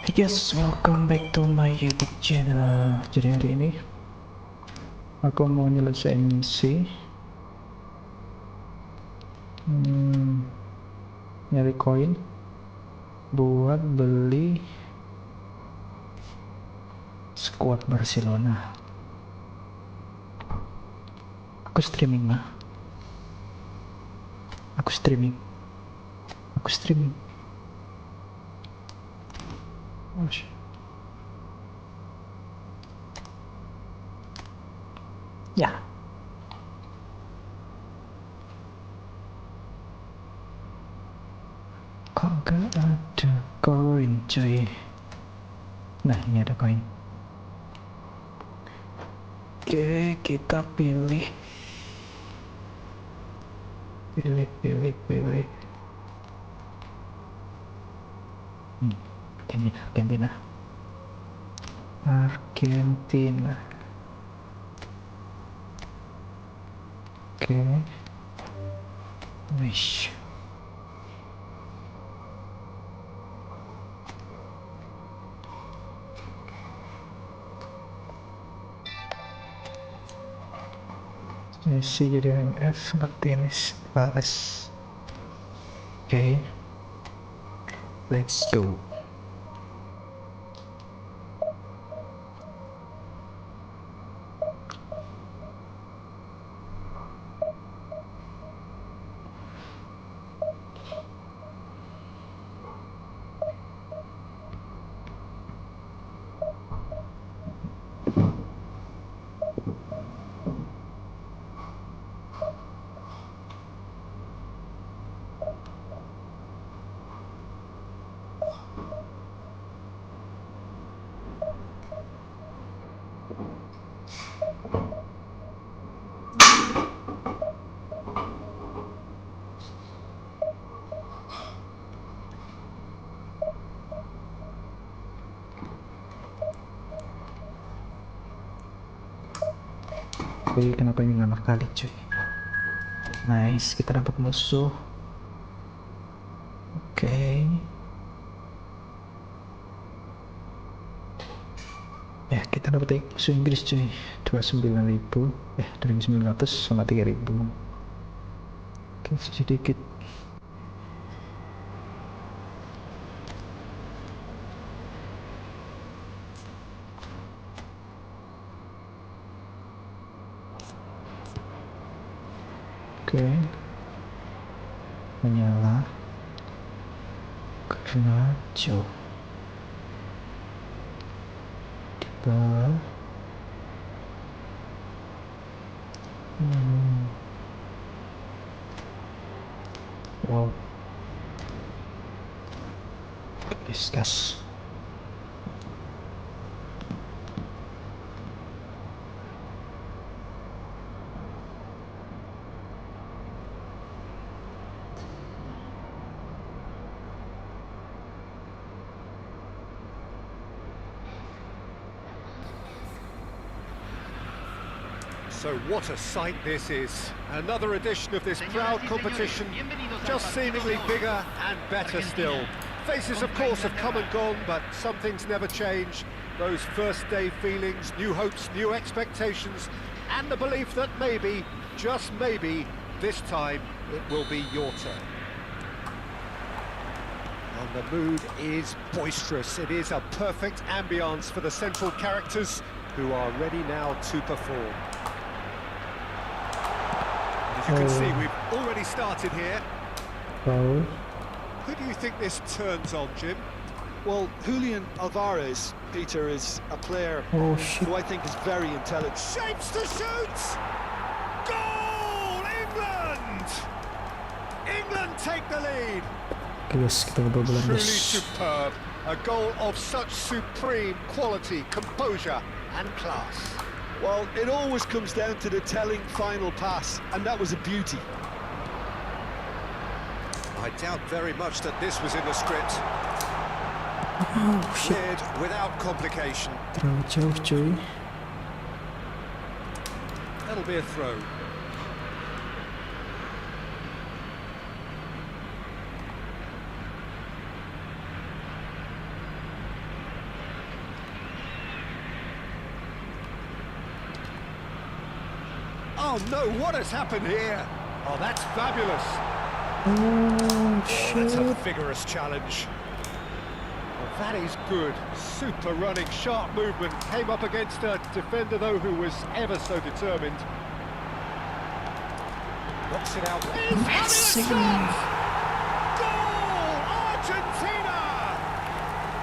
Yes, welcome back to my YouTube channel. Jadi hari ini aku mau nyelesain misi, nyari koin buat beli squad Barcelona. Aku streaming lah. Aku streaming. Oh, ya. Kok gak ada koin cuy? Nah, ini ada koin. Oke, kita pilih. Argentina. Oke. Wish. Messi jadi MF, Martinez, Pares. Oke. Let's go. Wih, kenapa ini ngamar kali cuy? Nice, kita dapat musuh. Oke. Ya, kita dapat musuh Inggris cuy. 29.000 sama 3.000. Oke, sedikit. Oke, menyala karena jauh tiba. Wow, discuss. So what a sight this is. Another edition of this proud competition, just seemingly bigger and better still. Faces, of course, have come and gone, but some things never change. Those first day feelings, new hopes, new expectations, and the belief that maybe, just maybe, this time it will be your turn. And the mood is boisterous. It is a perfect ambience for the central characters who are ready now to perform. As you can see, we've already started here. Wow. Who do you think this turns on, Jim? Well, Julian Alvarez, Peter, is a player Oh shit. who I think is very intelligent. Shapes to shoot! Goal! England! England take the lead! Guys, kita kebobolan Truly guys. superb. A goal of such supreme quality, composure and class. Well, it always comes down to the telling final pass, and that was a beauty. I doubt very much that this was in the script. Oh shit. Cleared without complication. Terlalu jauh cuy. That'll be a throw. Oh no, what has happened here? Oh, that's fabulous. Oh, Oh, that's a shit. vigorous challenge. Well, that is good. Super running, sharp movement. Came up against a defender, though, who was ever so determined. Knocks it out. Messi. Goal! Argentina!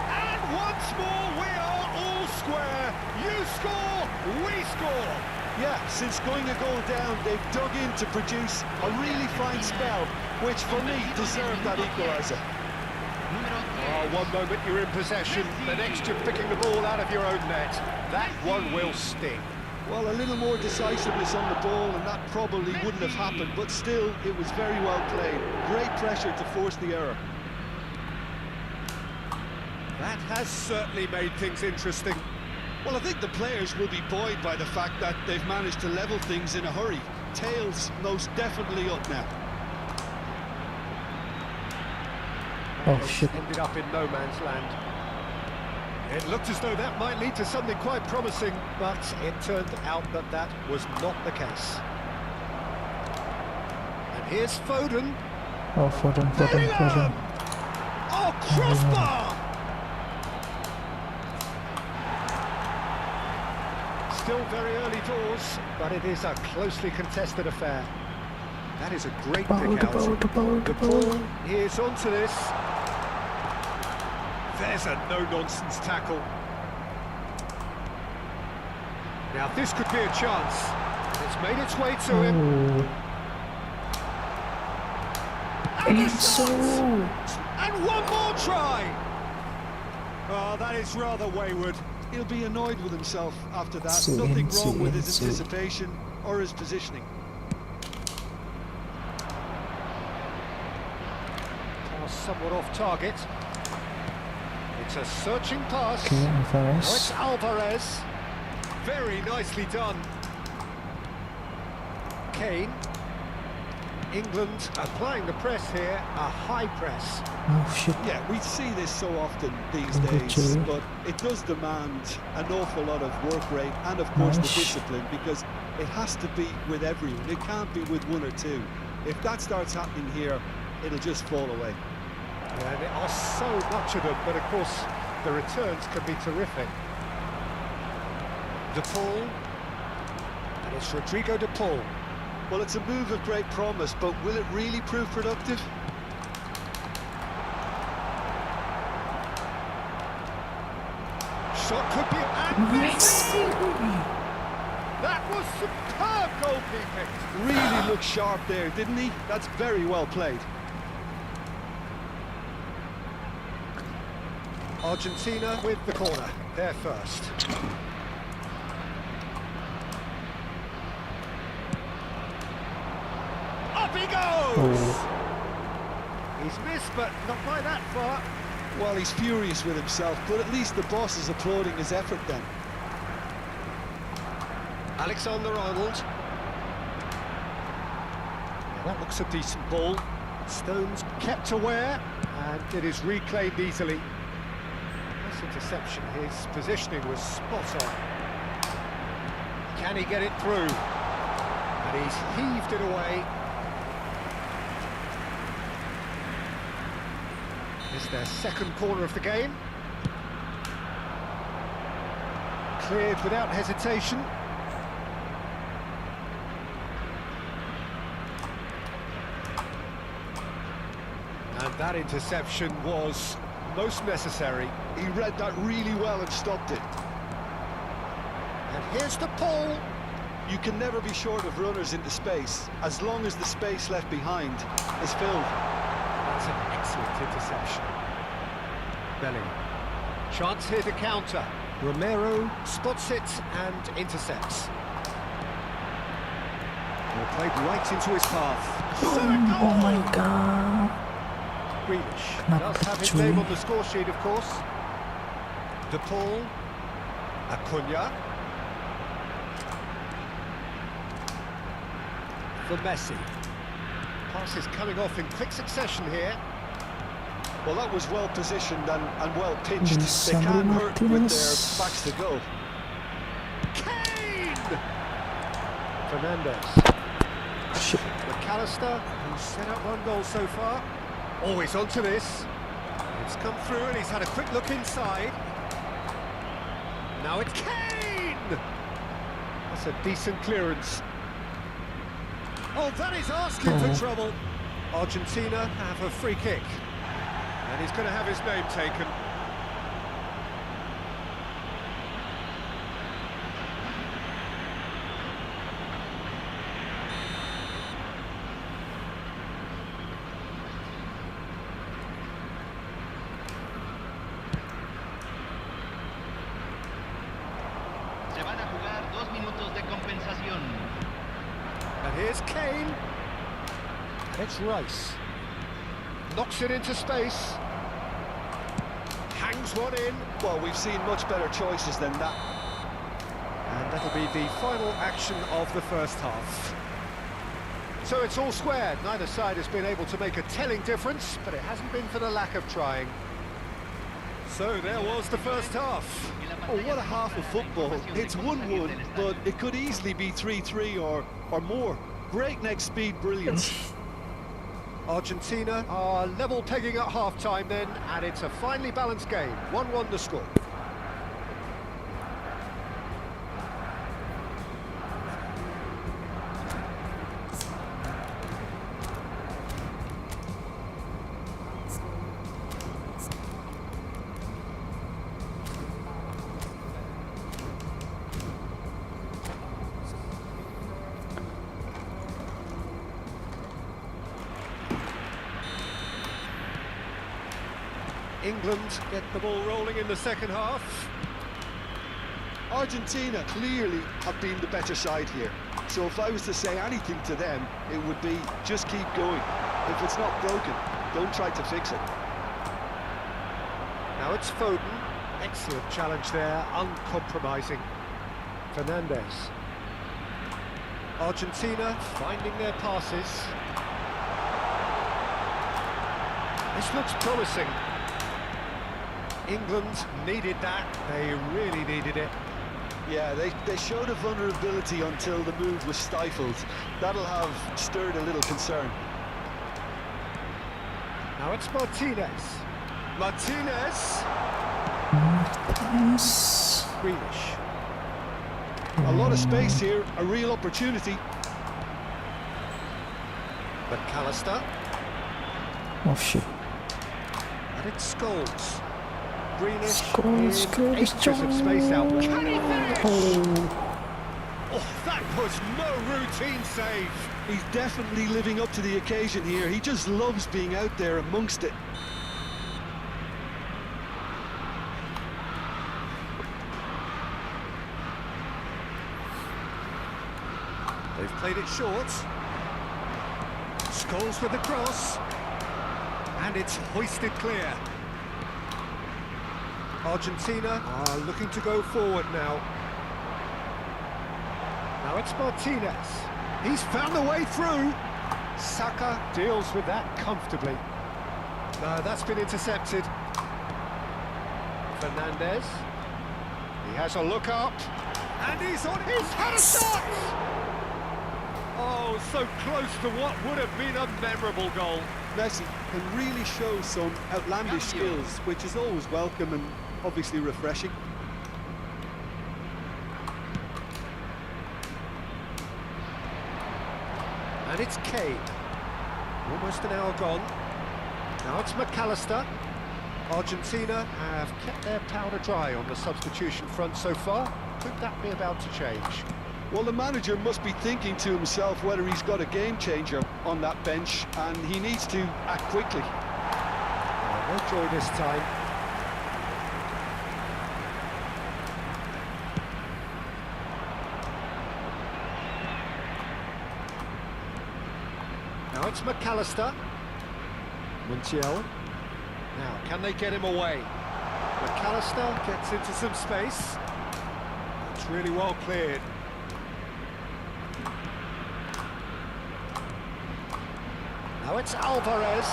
And once more, we are all square. You score, we score. Yeah, since going a goal down, they've dug in to produce a really fine spell, which for me deserved that equaliser. Oh, one moment you're in possession, the next you're picking the ball out of your own net. That one will sting. Well, a little more decisiveness on the ball, and that probably wouldn't have happened, but still, it was very well played. Great pressure to force the error. That has certainly made things interesting. Well, I think the players will be buoyed by the fact that they've managed to level things in a hurry. Tails most definitely up now. Oh, shit. Ended up in no man's land. It looked as though that might lead to something quite promising, but it turned out that that was not the case. And here's Foden. Oh, Foden. Oh, crossbar! Still very early doors, but it is a closely contested affair. That is a great pick out. The ball is onto this. There's a no-nonsense tackle. Now this could be a chance. It's made its way to him. And one more try! Oh, that is rather wayward. He'll be annoyed with himself after that. So Nothing wrong with his into. anticipation or his positioning. Pass somewhat off target. It's a searching pass. Okay, Now it's Alvarez. Alvarez. Very nicely done. Kane. England applying the press here, a high press. Oh, shit. Yeah, we see this so often these Good days, Chile. but it does demand an awful lot of work rate and, of course, the Nice. discipline, because it has to be with everyone. It can't be with one or two. If that starts happening here, it'll just fall away. Yeah, there are so much of them, but of course the returns can be terrific. De Paul, and it's Rodrigo De Paul. Well, it's a move of great promise, but will it really prove productive? Shot could be, and Messi. that was superb goalkeeping. Really looked sharp there, didn't he? That's very well played. Argentina with the corner, they're first. Up he goes! He's missed, but not by that far. Well, he's furious with himself, but at least the boss is applauding his effort then. Alexander-Arnold. Now that looks a decent ball. Stones kept aware, and it is reclaimed easily. Nice interception. His positioning was spot on. Can he get it through? And he's heaved it away. It's their second corner of the game. Cleared without hesitation. And that interception was most necessary. He read that really well and stopped it. And here's the Paul. You can never be short of runners into space, as long as the space left behind is filled. That's an excellent interception. Bellingham. Chance here to counter. Romero spots it and intercepts. Well, played right into his path. Oh my god. Grealish Knapp does have his through. name on the score sheet, of course. De Paul. Acuna. For Messi. Pass is coming off in quick succession here. Well, that was well positioned and well pitched. They Lisandro can't hurt with Martinez. their backs to goal. Kane! Fernandez. Shit. McAllister, who's set up one goal so far. Always onto this. It's come through and he's had a quick look inside. Now it's Kane! That's a decent clearance. Oh, that is asking for trouble. Argentina have a free kick. And he's going to have his name taken. Se van a jugar 2 minutos de compensación. And here's Kane. And it's Rice. Knocks it into space. Hangs one in. Well, we've seen much better choices than that. And that'll be the final action of the first half. So it's all squared. Neither side has been able to make a telling difference, but it hasn't been for the lack of trying. So there was the first half. Oh, what a half of football. It's 1-1, but it could easily be 3-3 or more. Breakneck speed brilliance. Argentina are level pegging at half-time then, and it's a finely balanced game. 1-1 the score. England get the ball rolling in the second half. Argentina clearly have been the better side here. So if I was to say anything to them, it would be just keep going. If it's not broken, don't try to fix it. Now it's Foden. Excellent challenge there, uncompromising. Fernandez. Argentina finding their passes. This looks promising. England needed that. They really needed it. Yeah, they showed a vulnerability until the move was stifled. That'll have stirred a little concern. Now it's Martinez. Martinez. Yes. Grealish. A lot of space here, a real opportunity. McAllister. Oh shit. And it's Scholes. Greenish Scholes, acres of space out. Can he finish? Oh. Oh, that was no routine save. He's definitely living up to the occasion here. He just loves being out there amongst it. They've played it short. Scholes with the cross. And it's hoisted clear. Argentina are looking to go forward now. Now it's Martinez. He's found the way through. Saka deals with that comfortably. No, that's been intercepted. Fernandez. He has a look up. And he's had a shot! Oh, so close to what would have been a memorable goal. Messi can really show some outlandish skills, which is always welcome and obviously refreshing. And it's Kane. Almost an hour gone. Now it's McAllister. Argentina have kept their powder dry on the substitution front so far. Could that be about to change? Well, the manager must be thinking to himself whether he's got a game changer on that bench, and he needs to act quickly. Oh, no joy this time. Now it's McAllister. Montiel. Now, can they get him away? McAllister gets into some space. It's really well cleared. Now it's Alvarez.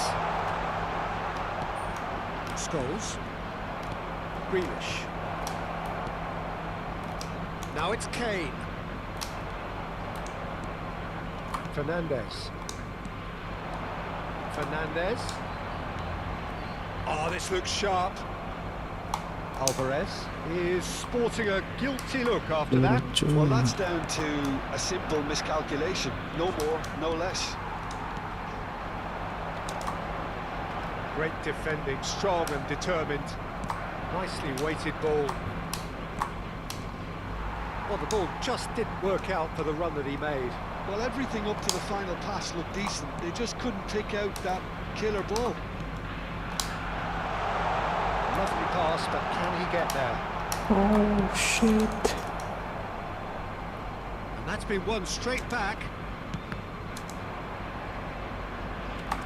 Scholes. Grealish. Now it's Kane. Fernandez. Fernandez. Oh, this looks sharp. Alvarez is sporting a guilty look after that. Well, that's down to a simple miscalculation. No more, no less. Great defending, strong and determined. Nicely weighted ball. Well, the ball just didn't work out for the run that he made. Well, everything up to the final pass looked decent. They just couldn't pick out that killer ball. Lovely pass, but can he get there? Oh shit. And that's been won straight back.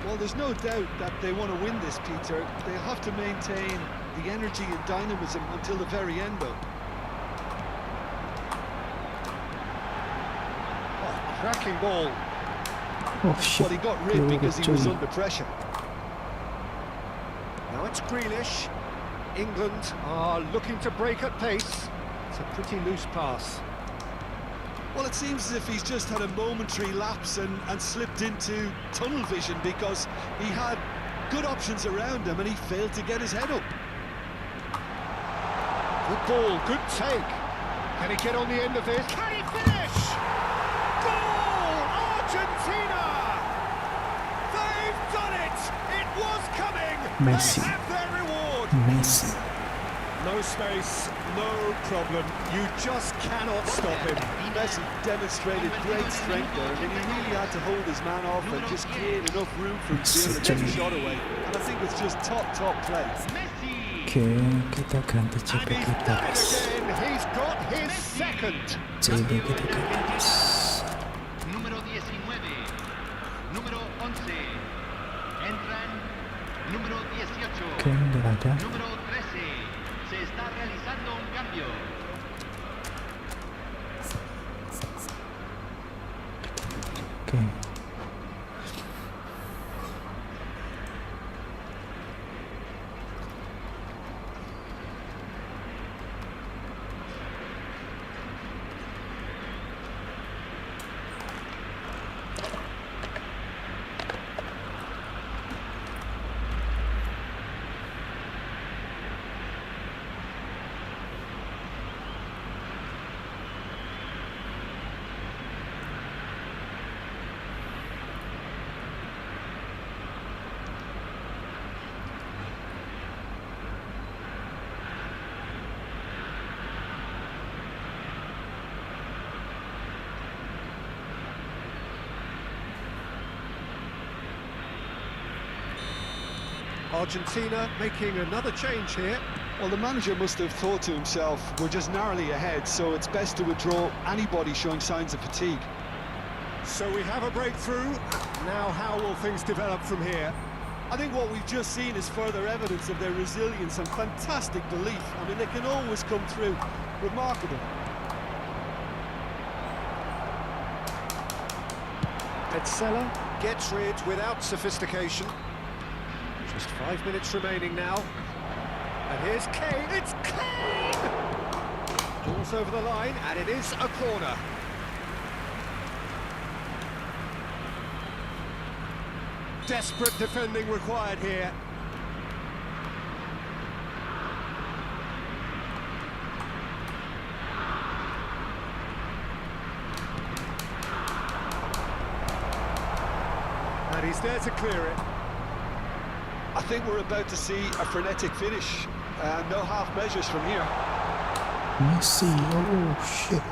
Well, there's no doubt that they want to win this, Peter. They'll have to maintain the energy and dynamism until the very end, though. Oh, cracking ball. Oh shit. Well, he got rid because he was under pressure. Now it's Grealish. England are looking to break at pace. It's a pretty loose pass. Well, it seems as if he's just had a momentary lapse and slipped into tunnel vision because he had good options around him and he failed to get his head up. Good ball, good take. Can he get on the end of this? Can he finish? Goal! Argentina! They've done it! It was coming! Messi. They have their reward! Messi. No space, no problem. You just cannot stop him. Messi demonstrated great strength there. I mean, he really had to hold his man off and just create enough room for him to be able to get the shot away. And I think it's just top play. Oke, kita ganti And coba he's kita done it guys. again. He's got his second. Coba kita ganti guys. Número 19, número 11, entran número 18, Oke, nggak ada. número 13, se está realizando un cambio. Oke. Argentina making another change here. Well, the manager must have thought to himself, we're just narrowly ahead, so it's best to withdraw anybody showing signs of fatigue. So we have a breakthrough. Now how will things develop from here? I think what we've just seen is further evidence of their resilience and fantastic belief. I mean, they can always come through. Remarkable. Edsela gets rid without sophistication. Just 5 minutes remaining now. And here's Kane. It's Kane! Ball's over the line, and it is a corner. Desperate defending required here. And he's there to clear it. I think we're about to see a frenetic finish. No half measures from here. Messi. Oh shit.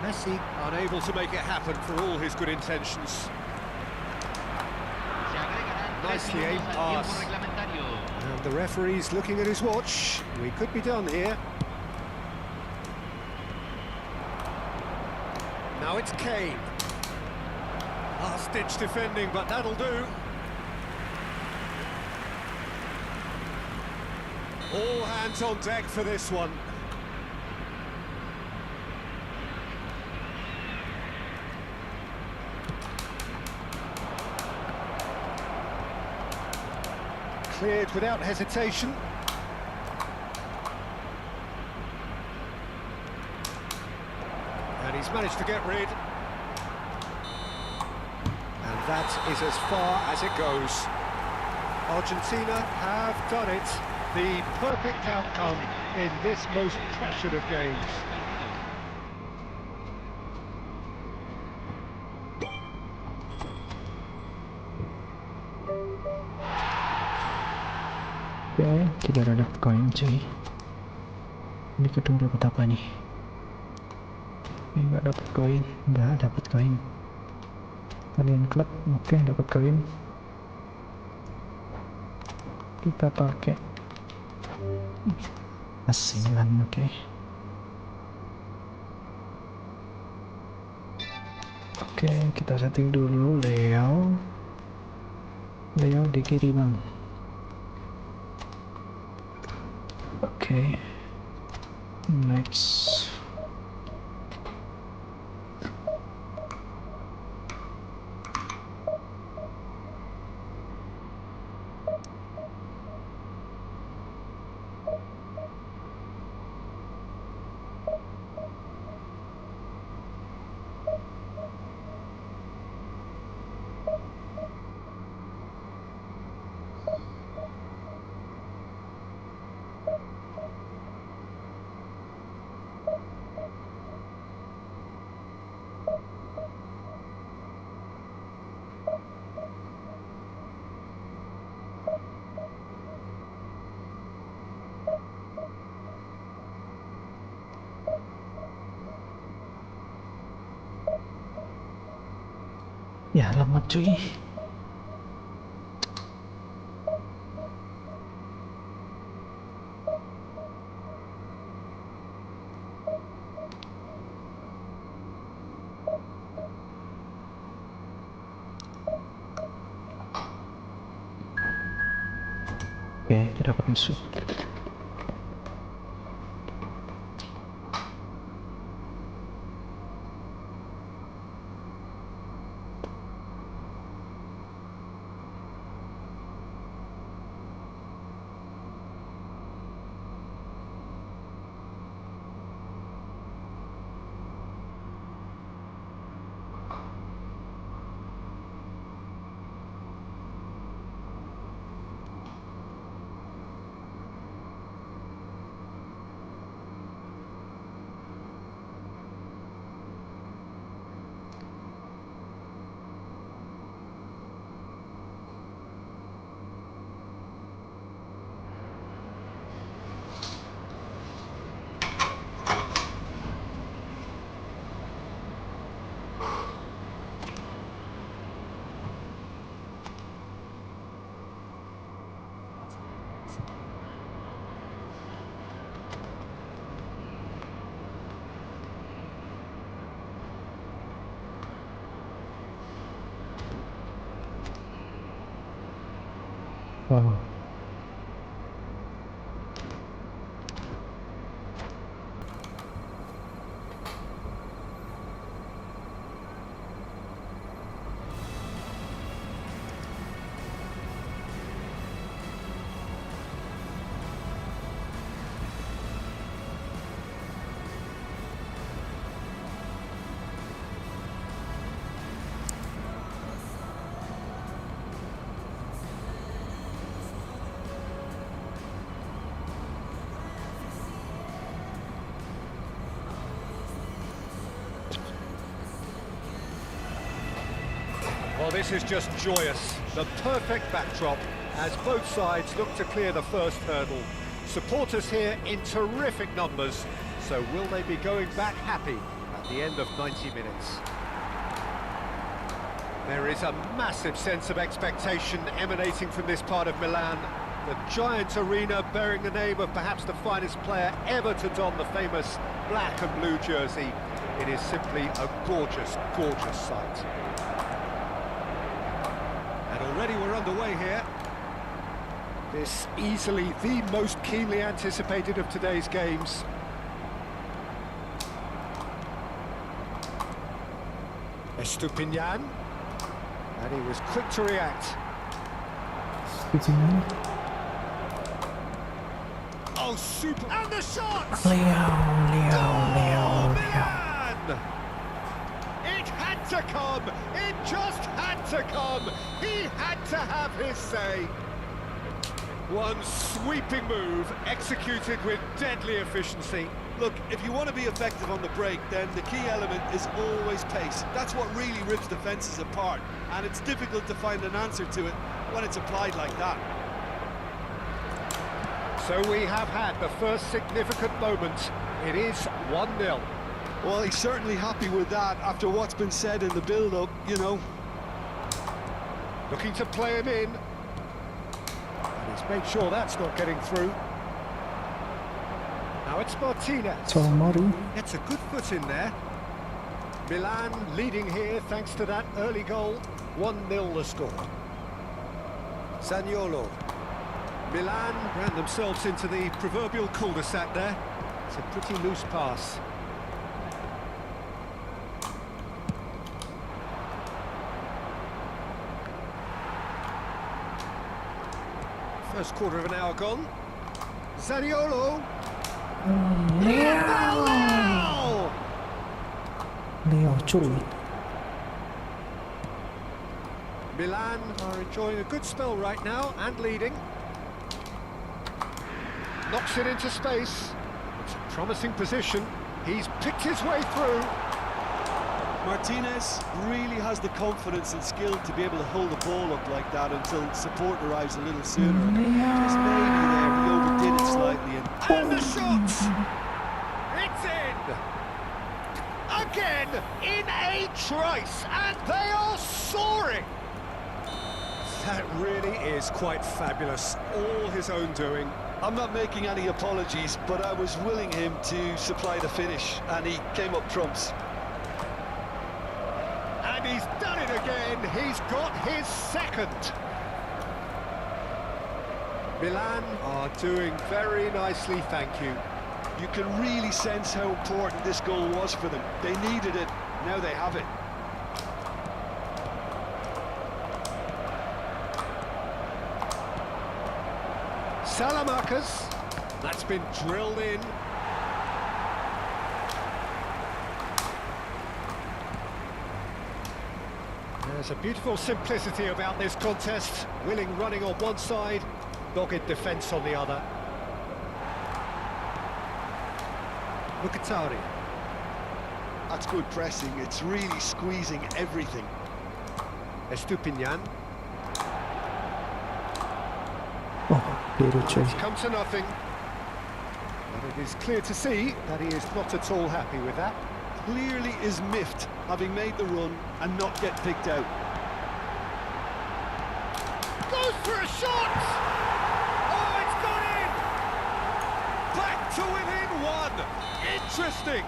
Messi unable to make it happen for all his good intentions. Se agregarán 3 Nicely aimed minutos al tiempo pass. reglamentario. And the referee's looking at his watch. We could be done here. Now it's Kane. Last-ditch defending, but that'll do. All hands on deck for this one. Cleared without hesitation. And he's managed to get rid. that is as far as it goes. Argentina have done it. The perfect outcome in this most pressured of games. Oke, tidak ada koin cuy. Ini kedua dapat apa nih? Ini nggak dapat koin, nggak dapat koin. Kalian klub, oke dapat koin. Kita pakai asilan, oke. Oke, kita setting dulu Leo di kiri bang. Oke, next. Ya lemot cuy. Oke, kita dapat musuh. Wow. Well, this is just joyous. The perfect backdrop as both sides look to clear the first hurdle. Supporters here in terrific numbers, so will they be going back happy at the end of 90 minutes? There is a massive sense of expectation emanating from this part of Milan. The giant arena bearing the name of perhaps the finest player ever to don the famous black and blue jersey. It is simply a gorgeous, gorgeous sight. Already we're underway here. This easily the most keenly anticipated of today's games. Estupinian, and he was quick to react. Estupinian. Oh, super! And the shot! Leo. Man! It had to come! It just had to come! He had to have his say! One sweeping move, executed with deadly efficiency. Look, if you want to be effective on the break, then the key element is always pace. That's what really rips defences apart, and it's difficult to find an answer to it when it's applied like that. So we have had the first significant moment. It is 1-0. Well, he's certainly happy with that after what's been said in the build-up, you know. Looking to play him in. And he's made sure that's not getting through. Now it's Martinez. So Mari. Gets a good foot in there. Milan leading here thanks to that early goal. 1-0 the score. Zaniolo. Milan ran themselves into the proverbial cul-de-sac there. It's a pretty loose pass. First quarter of an hour gone. Zaniolo. Leo! Leo chui. Milan are enjoying a good spell right now and leading. Knocks it into space. It's a promising position. He's picked his way through. Martinez really has the confidence and skill to be able to hold the ball up like that until support arrives a little sooner. Just maybe there, he overdid it slightly. And the shot! It's in! Again, in a trice, and they are soaring! That really is quite fabulous. All his own doing. I'm not making any apologies, but I was willing him to supply the finish, and he came up trumps. And he's done it again. He's got his second. Milan are doing very nicely, thank you. You can really sense how important this goal was for them. They needed it, now they have it. Salamanca's. That's been drilled in. There's a beautiful simplicity about this contest. Willing running on one side, dogged defence on the other. Mkhitaryan. That's good pressing. It's really squeezing everything. Estupinian. Oh, Leo chui. It's come to nothing. But it is clear to see that he is not at all happy with that. Clearly is miffed, having made the run and not get picked out. Goes for a shot! Oh, it's gone in! Back to within one! Interesting!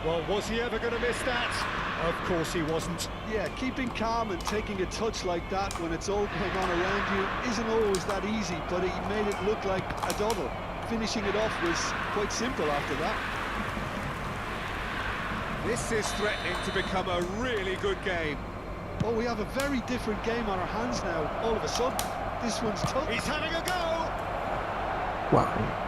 Well, was he ever going to miss that? Of course he wasn't. Yeah, keeping calm and taking a touch like that when it's all going on around you isn't always that easy, but he made it look like a double. Finishing it off was quite simple after that. This is threatening to become a really good game. Well, we have a very different game on our hands now, all of a sudden. This one's tough. He's having a go! Wow.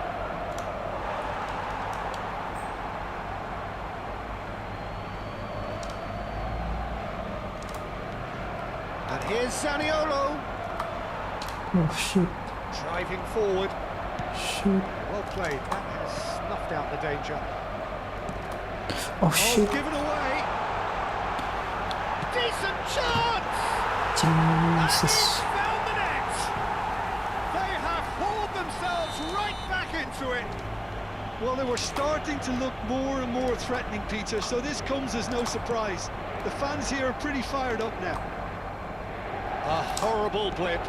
And here's Zaniolo. Oh shit. Driving forward. Shoot. Well played. That has snuffed out the danger. Oh shit. Given away. Decent chance! Jesus. And he's found the net! They have hauled themselves right back into it. Well, they were starting to look more and more threatening, Peter, so this comes as no surprise. The fans here are pretty fired up now. A horrible blip,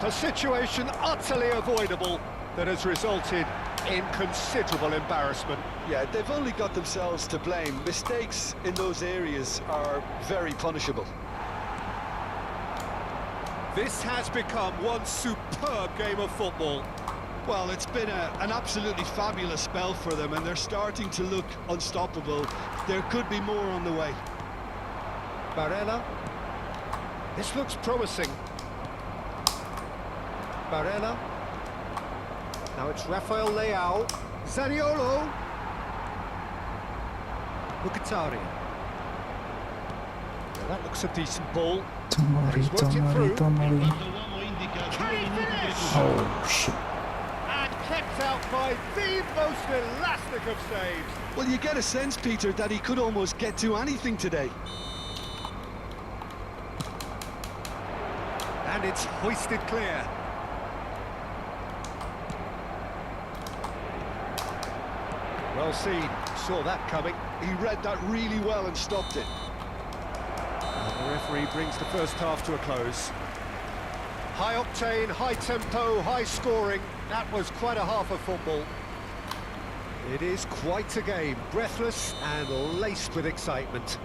a situation utterly avoidable that has resulted in considerable embarrassment. Yeah, they've only got themselves to blame. Mistakes in those areas are very punishable. This has become one superb game of football. Well, it's been an absolutely fabulous spell for them, and they're starting to look unstoppable. There could be more on the way. Barella. This looks promising. Barella. Now it's Rafael Leao. Zaniolo. Mkhitaryan. That looks a decent ball. Tomori, Tomori, Tomori. Can he finish? Oh shit. And kept out by the most elastic of saves. Well, you get a sense, Peter, that he could almost get to anything today. And it's hoisted clear. Well seen, saw that coming. He read that really well and stopped it. And the referee brings the first half to a close. High octane, high tempo, high scoring. That was quite a half of football. It is quite a game, breathless and laced with excitement.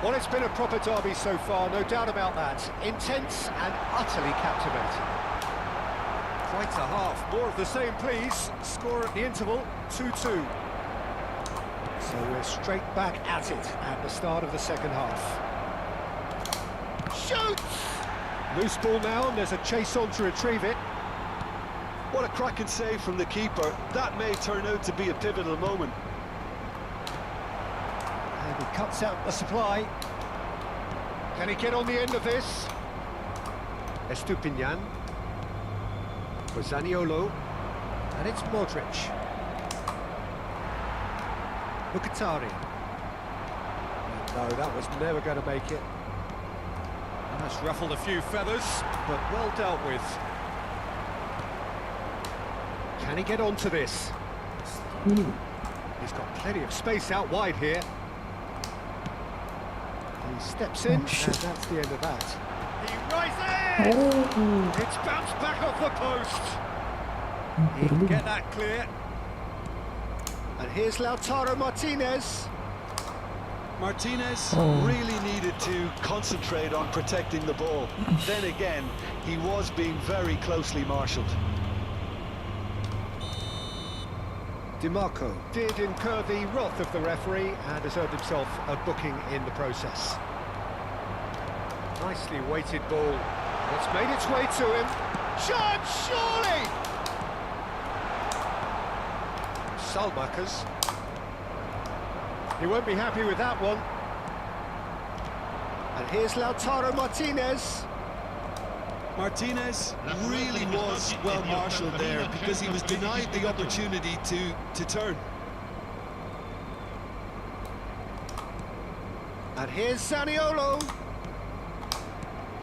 Well, it's been a proper derby so far, no doubt about that. Intense and utterly captivating. Quite a half. More of the same, please. Score at the interval, 2-2. So we're straight back at it at the start of the second half. Shoots! Loose ball now, and there's a chase on to retrieve it. What a cracking save from the keeper. That may turn out to be a pivotal moment. And he cuts out the supply. Can he get on the end of this? Estupinian. For Zaniolo. And it's Modric. Mkhitaryan. No, that was never going to make it. That's ruffled a few feathers, but well dealt with. Can he get onto this? He's got plenty of space out wide here. He steps in, and that's the end of that. He rises! Oh. It's bounced back off the post. He can get that clear. And here's Lautaro Martinez. Martinez Oh. really needed to concentrate on protecting the ball. Then again, he was being very closely marshalled. DiMarco did incur the wrath of the referee and has earned himself a booking in the process. Nicely weighted ball. It's made its way to him. Shot, surely! Salmakers. He won't be happy with that one. And here's Lautaro Martinez. Martinez really was well marshalled there because he was denied the opportunity to turn. And here's Zaniolo.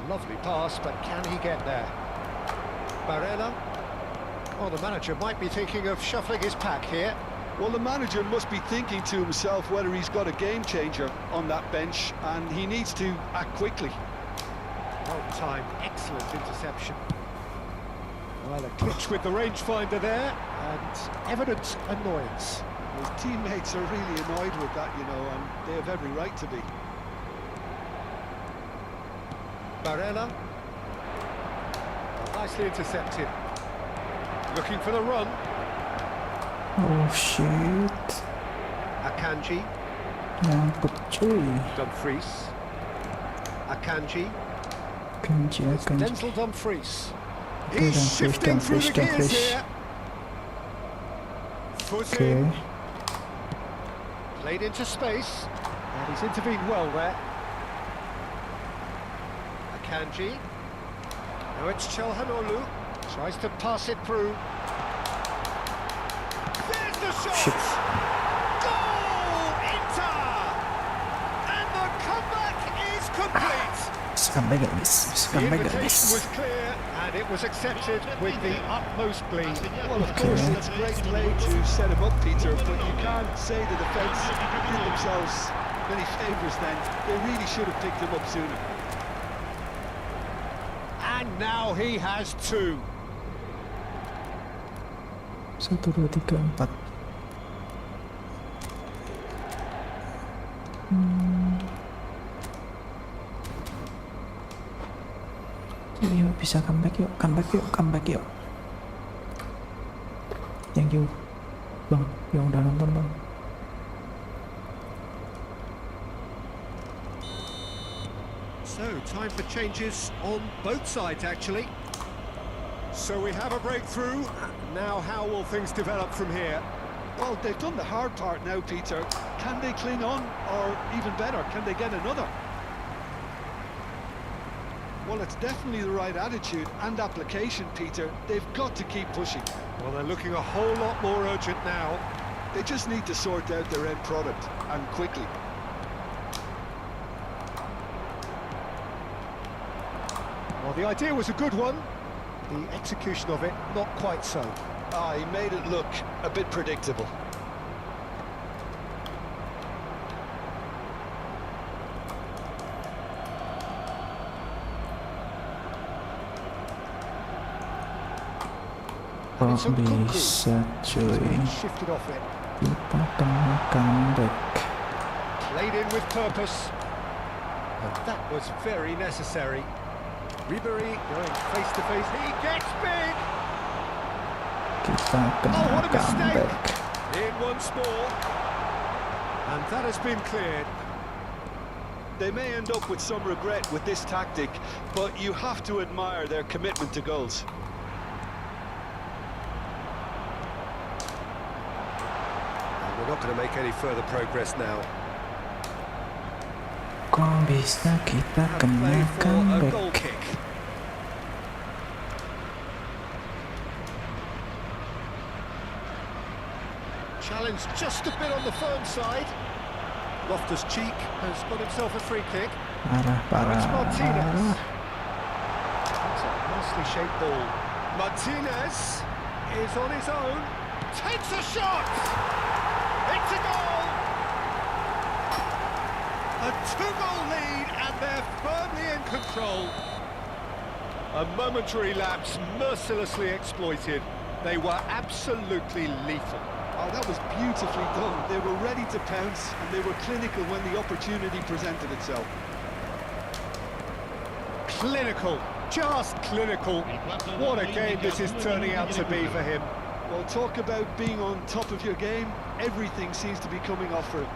Lovely pass, but can he get there? Barella. Oh, the manager might be thinking of shuffling his pack here. Well, the manager must be thinking to himself whether he's got a game changer on that bench, and he needs to act quickly. Well timed, excellent interception. Well, a glitch with the rangefinder there, and evident annoyance. His teammates are really annoyed with that, you know, and they have every right to be. Barella. Oh, nicely intercepted. Looking for the run. Oh shit. Akanji. Nyangkut cuy. Dumfries. Akanji. Kanji, Kanji. Denzel Dumfries. Okay, He's Dumfries, shifting through the Dumfries, gears Dumfries. here. Foot Okay. in. Played into space. And he's intervened well there. Akanji. Now it's Çalhanoğlu. Tries to pass it through. There's the shot! Shit. Goal! Inter! And the comeback is complete! Bisa comeback gak guys? Bisa The comeback gak invitation guys? was clear and it was accepted with the utmost glee. Well, of course, it's great play to set him up, Peter, but you can't say the defence did themselves many favours then. They really should have picked him up sooner. And now he has two. 1, 2, 3, 4. Yuk, bisa comeback yuk, comeback yuk, comeback yuk. Thank you, bang, yang udah nonton bang. So, time for changes on both sides, actually. So we have a breakthrough. Now, how will things develop from here? Well, they've done the hard part now, Peter. Can they cling on, or even better, can they get another? Well, it's definitely the right attitude and application, Peter. They've got to keep pushing. Well, they're looking a whole lot more urgent now. They just need to sort out their end product, and quickly. Well, the idea was a good one. The execution of it, not quite so. He made it look a bit predictable. Kok bisa cuy, Shifted off it. kita kena comeback. Played in with purpose. And that was very necessary. Ribery going face to face. He gets big. Kita Oh, kena what a mistake. comeback. In once more. And that has been cleared. They may end up with some regret with this tactic, but you have to admire their commitment to goals. And we're not going to make any further progress now. Kok bisa kita Have kena played for a goal comeback? kick. Challenge just a bit on the firm side. Loftus-Cheek has got himself a free kick. Parah, parah, It's Martinez. parah. That's a nicely shaped ball. Martinez is on his own. Takes a shot! It's a goal! A two-goal lead and they're firmly in control. A momentary lapse mercilessly exploited. They were absolutely lethal. Oh, that was beautifully done. They were ready to pounce, and they were clinical when the opportunity presented itself. Clinical, just clinical. What a game this is turning out to be for him. Well, talk about being on top of your game. Everything seems to be coming off for him.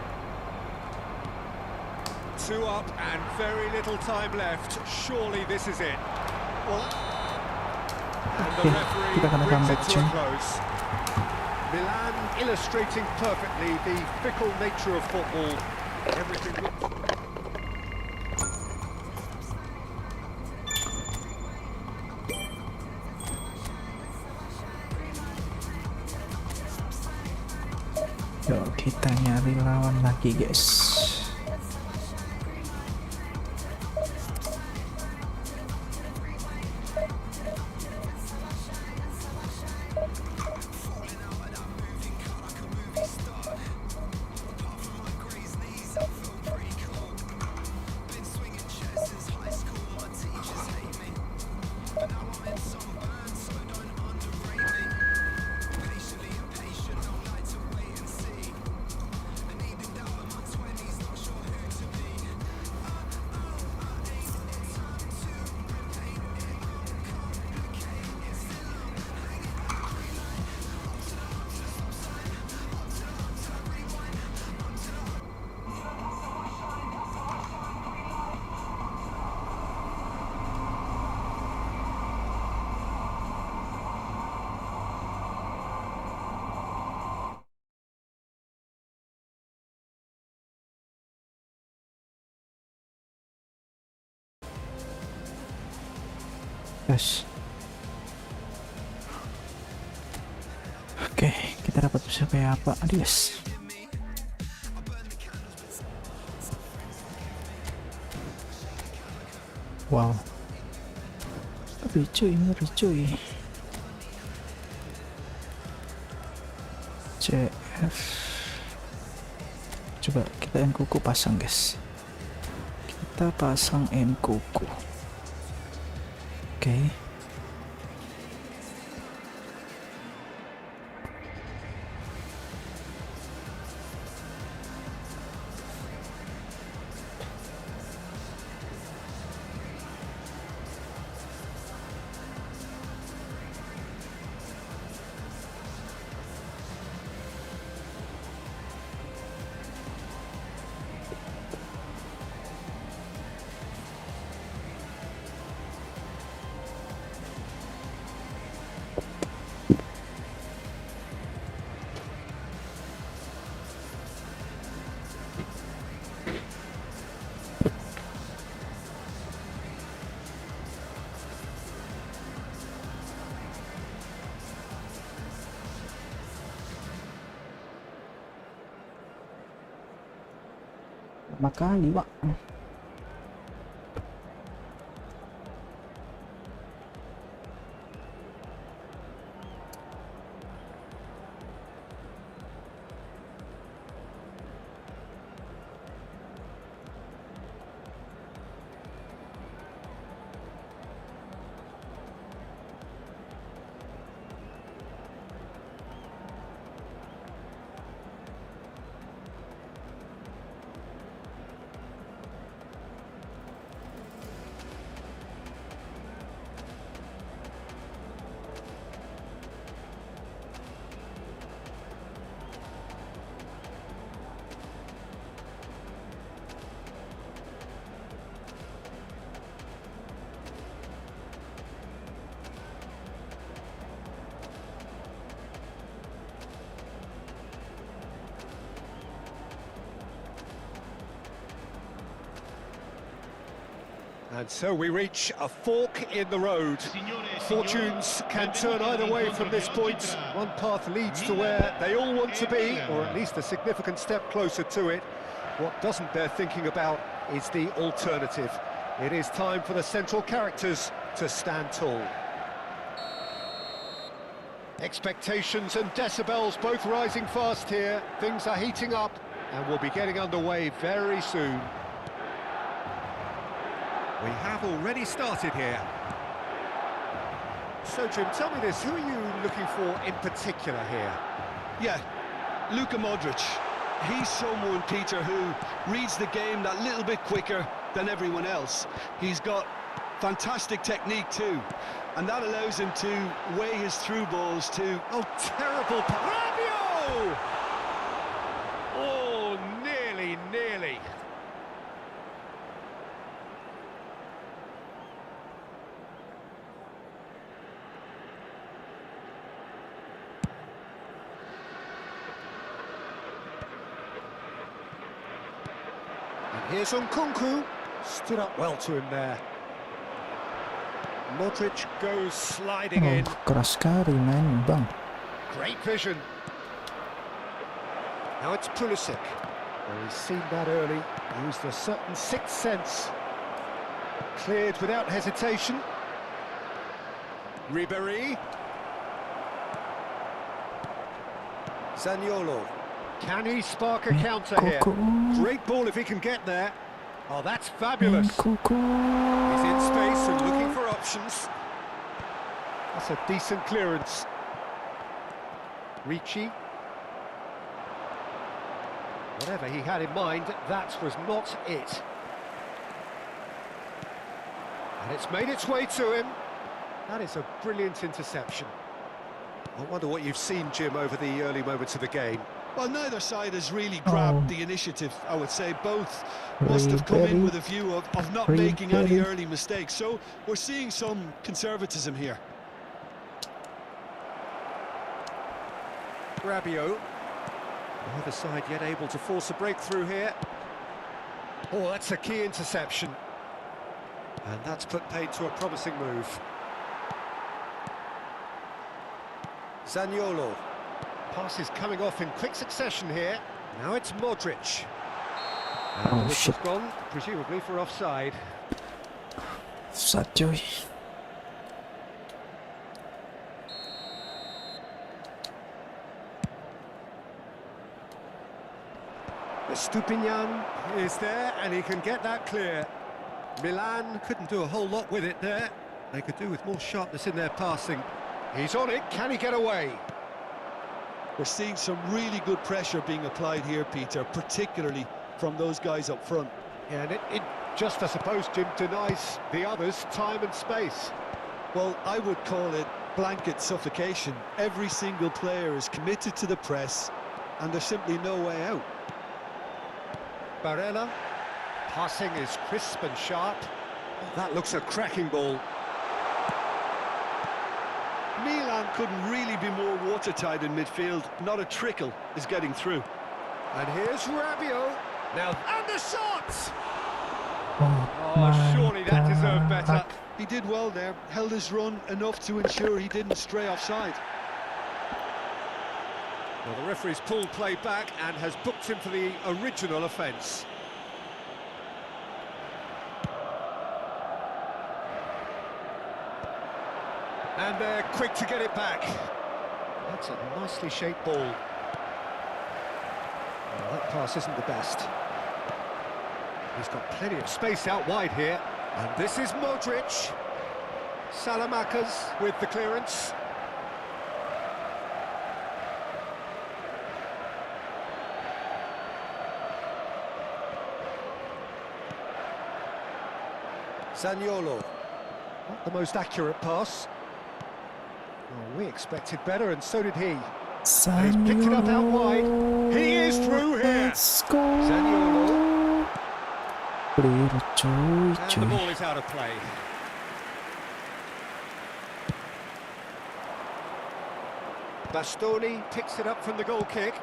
2 up and very little time left. Surely this is it. Well, and the referee kita kena brings it comeback, to a cuy. close. Milan illustrating perfectly the fickle nature of football. Everything looks... Yuk kita nyari lawan lagi guys. Yes. Oke, kita dapat bisa kayak apa? Adios. Wow. Ngeri cuy. CF. Coba kita Nkuku pasang guys. Kita pasang Nkuku. Oke. Lama kali pak. And so we reach a fork in the road. Fortunes can turn either way from this point. One path leads to where they all want to be, or at least a significant step closer to it. What doesn't bear thinking about is the alternative. It is time for the central characters to stand tall. Expectations and decibels both rising fast here. Things are heating up and we'll be getting underway very soon. We have already started here. So, Jim, tell me this, who are you looking for in particular here? Yeah, Luka Modric. He's someone, Peter, who reads the game that little bit quicker than everyone else. He's got fantastic technique too, and that allows him to weigh his through balls to... Oh, terrible... Rabiot! Oh, nearly. Here's Nkunku, stood up well to him there. Modric goes sliding in. Keras sekali main bang. Great vision. Now it's Pulisic. Well, he's seen that early, used a certain sixth sense. Cleared without hesitation. Ribéry. Zaniolo. Can he spark a counter here? Great ball if he can get there. Oh, that's fabulous. He's in space and looking for options. That's a decent clearance. Ricci. Whatever he had in mind, that was not it. And it's made its way to him. That is a brilliant interception. I wonder what you've seen, Jim, over the early moments of the game. Well, neither side has really grabbed the initiative, I would say. Both must have come in with a view of not making any early mistakes. So we're seeing some conservatism here. Rabiot. Neither side yet able to force a breakthrough here. Oh, that's a key interception. And that's put paid to a promising move. Zaniolo. Passes coming off in quick succession here. Now it's Modric. And the whistle's gone, presumably for offside. Offside coy. Stupinian is there and he can get that clear. Milan couldn't do a whole lot with it there. They could do with more sharpness in their passing. He's on it, can he get away? We're seeing some really good pressure being applied here, Peter, particularly from those guys up front. Yeah, and it just, I suppose, Jim, denies the others time and space. Well, I would call it blanket suffocation. Every single player is committed to the press, and there's simply no way out. Barella, passing is crisp and sharp. Oh, that looks a cracking ball. Milan couldn't really be more watertight in midfield. Not a trickle is getting through. And here's Rabiot. Now, and the shot! Oh, Oh, surely that deserved better. He did well there, held his run enough to ensure he didn't stray offside. Well, the referee's pulled play back and has booked him for the original offence. And they're quick to get it back. That's a nicely shaped ball. Well, that pass isn't the best. He's got plenty of space out wide here. And this is Modric. Salamanca's with the clearance. Zaniolo. Not the most accurate pass. Well, we expected better, and so did he. He's picked it up out wide. He is through here. Let's go. Zaniolo. And And the ball is out of play. Bastoni picks it up from the goal kick.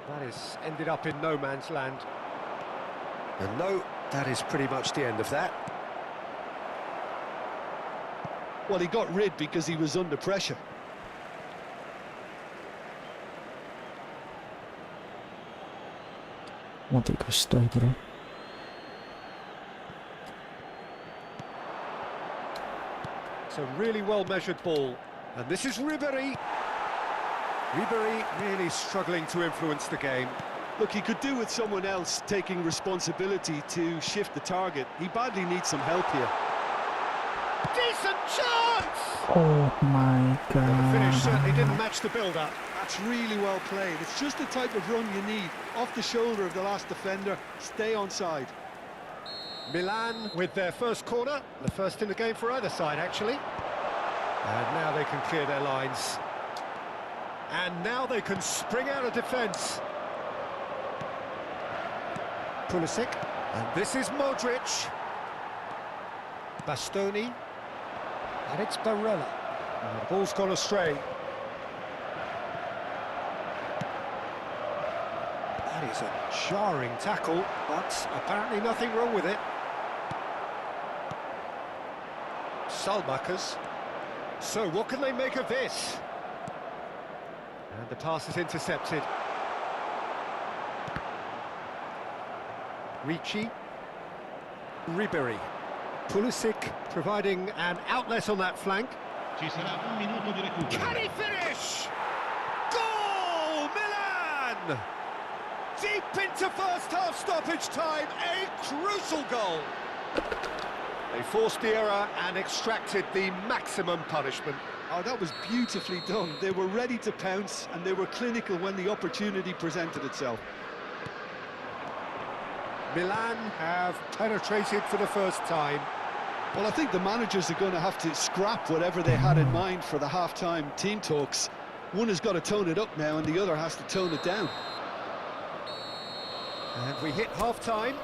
That is ended up in no man's land. And no, that is pretty much the end of that. Well, he got rid because he was under pressure. Want ik gestooid, bro. It's a really well-measured ball. And this is Ribéry. Ribéry really struggling to influence the game. Look, he could do with someone else taking responsibility to shift the target. He badly needs some help here. Decent chance! Oh my The finish certainly didn't god. match the build-up. That's really well played. It's just the type of run you need. Off the shoulder of the last defender, stay onside. Milan with their first corner, the first in the game for either side, actually. And now they can clear their lines. And now they can spring out of defence. Pulisic, and this is Modric. Bastoni, and it's Barella. And the ball's gone astray. That is a jarring tackle, but apparently nothing wrong with it. Salmakas. So what can they make of this? And the pass is intercepted. Ricci. Ribéry. Pulisic providing an outlet on that flank. Ci sarà un minuto di recupero. Can he finish? Goal! Milan! Deep into first half stoppage time, a crucial goal. They forced the error and extracted the maximum punishment. Oh, that was beautifully done. They were ready to pounce and they were clinical when the opportunity presented itself. Milan have penetrated for the first time. Well, I think the managers are going to have to scrap whatever they had in mind for the half-time team talks. One has got to tone it up now and the other has to tone it down. And we hit half-time.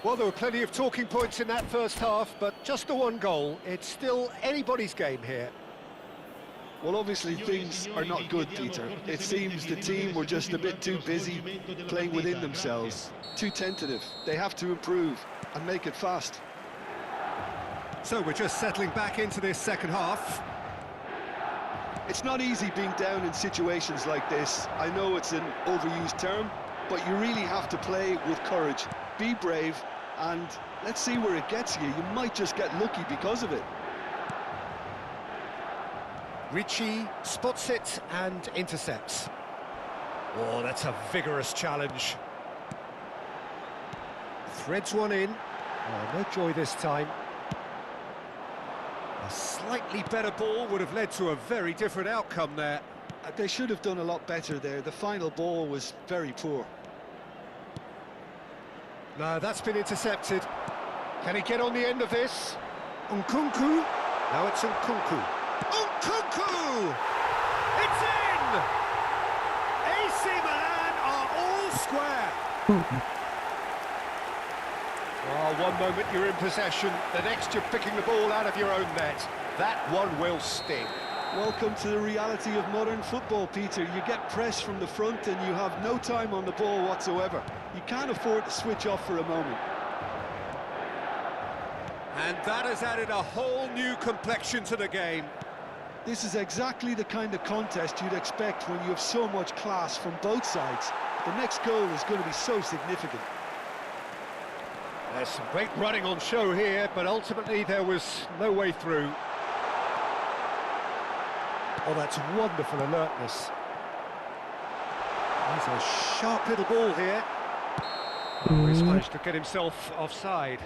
Well, there were plenty of talking points in that first half, but just the one goal. It's still anybody's game here. Well, obviously things are not good, Peter. It seems the team were just a bit too busy playing within themselves. Too tentative. They have to improve and make it fast. So we're just settling back into this second half. It's not easy being down in situations like this. I know it's an overused term, but you really have to play with courage. Be brave, and let's see where it gets you. You might just get lucky because of it. Ricci spots it and intercepts. Oh, that's a vigorous challenge. Threads one in. Oh, no joy this time. A slightly better ball would have led to a very different outcome there. They should have done a lot better there. The final ball was very poor. No, that's been intercepted. Can he get on the end of this? Nkunku. Now it's Nkunku. Nkunku! It's in! AC Milan are all square. Oh, one moment you're in possession, the next you're picking the ball out of your own net. That one will sting. Welcome to the reality of modern football, Peter. You get press from the front and you have no time on the ball whatsoever. You can't afford to switch off for a moment. And that has added a whole new complexion to the game. This is exactly the kind of contest you'd expect when you have so much class from both sides. The next goal is going to be so significant. There's some great running on show here, but ultimately there was no way through. Oh, that's wonderful alertness. He's a sharp little ball here. Oh, he's managed to get himself offside.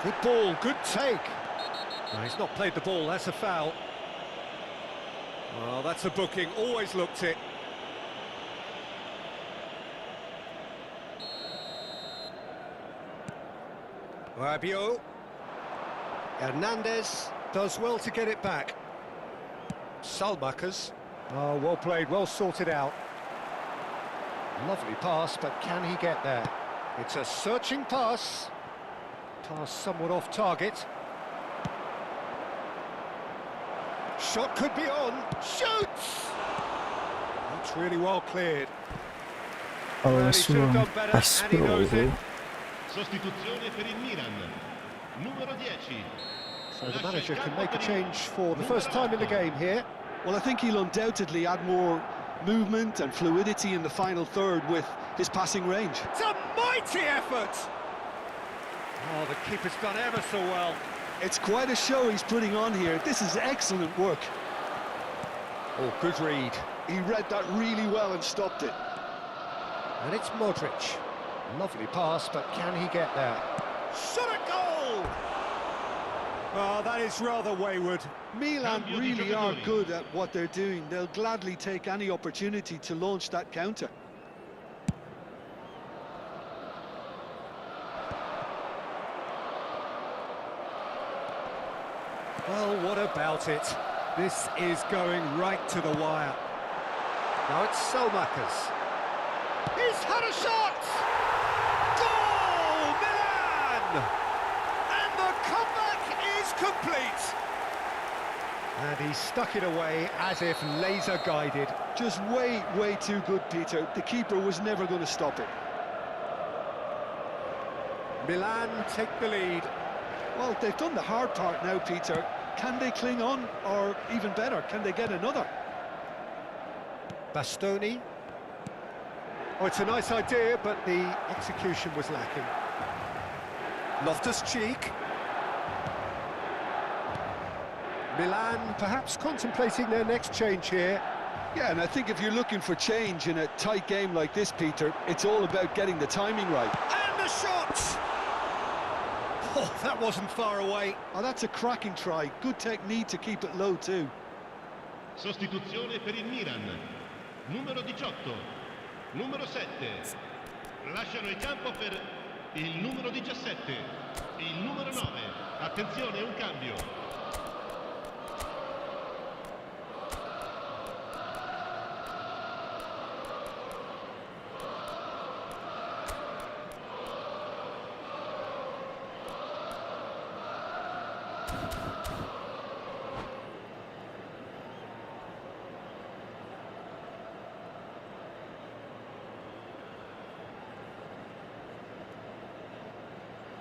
Good ball, good take. No, he's not played the ball, that's a foul. Well, that's a booking, always looked it. Rabiot. Hernandez does well to get it back. Salmakers. Oh, well played, well sorted out. Lovely pass, but can he get there? It's a searching pass. Pass somewhat off target. Shot could be on. Shoots! That's really well cleared. Oh, Well, he should have done better, and he knows it. Sostituzione per il Milan. Numero 10. So the manager can make a change for the first time in the game here. Well, I think he'll undoubtedly add more movement and fluidity in the final third with his passing range. It's a mighty effort! Oh, the keeper's done ever so well. It's quite a show he's putting on here. This is excellent work. Oh, good read. He read that really well and stopped it. And it's Modric. Lovely pass, but can he get there? Shot a goal! Oh, that is rather wayward. Milan really are good at what they're doing. They'll gladly take any opportunity to launch that counter. Well, what about it? This is going right to the wire. Now it's Salmakers. He's had a shot! Goal! Milan! And the comeback is complete! And he stuck it away as if laser-guided. Just way too good, Peter. The keeper was never going to stop it. Milan take the lead. Well, they've done the hard part now, Peter. Can they cling on, or even better, can they get another? Bastoni. Oh, it's a nice idea, but the execution was lacking. Loftus-Cheek. Milan perhaps contemplating their next change here. Yeah, and I think if you're looking for change in a tight game like this, Peter, it's all about getting the timing right. And the shot! Oh, that wasn't far away. Oh, that's a cracking try. Good technique to keep it low, too. Sostituzione per il Milan. Numero 18. Numero 7. Lasciano il campo per il numero 17. Il numero 9. Attenzione, un cambio.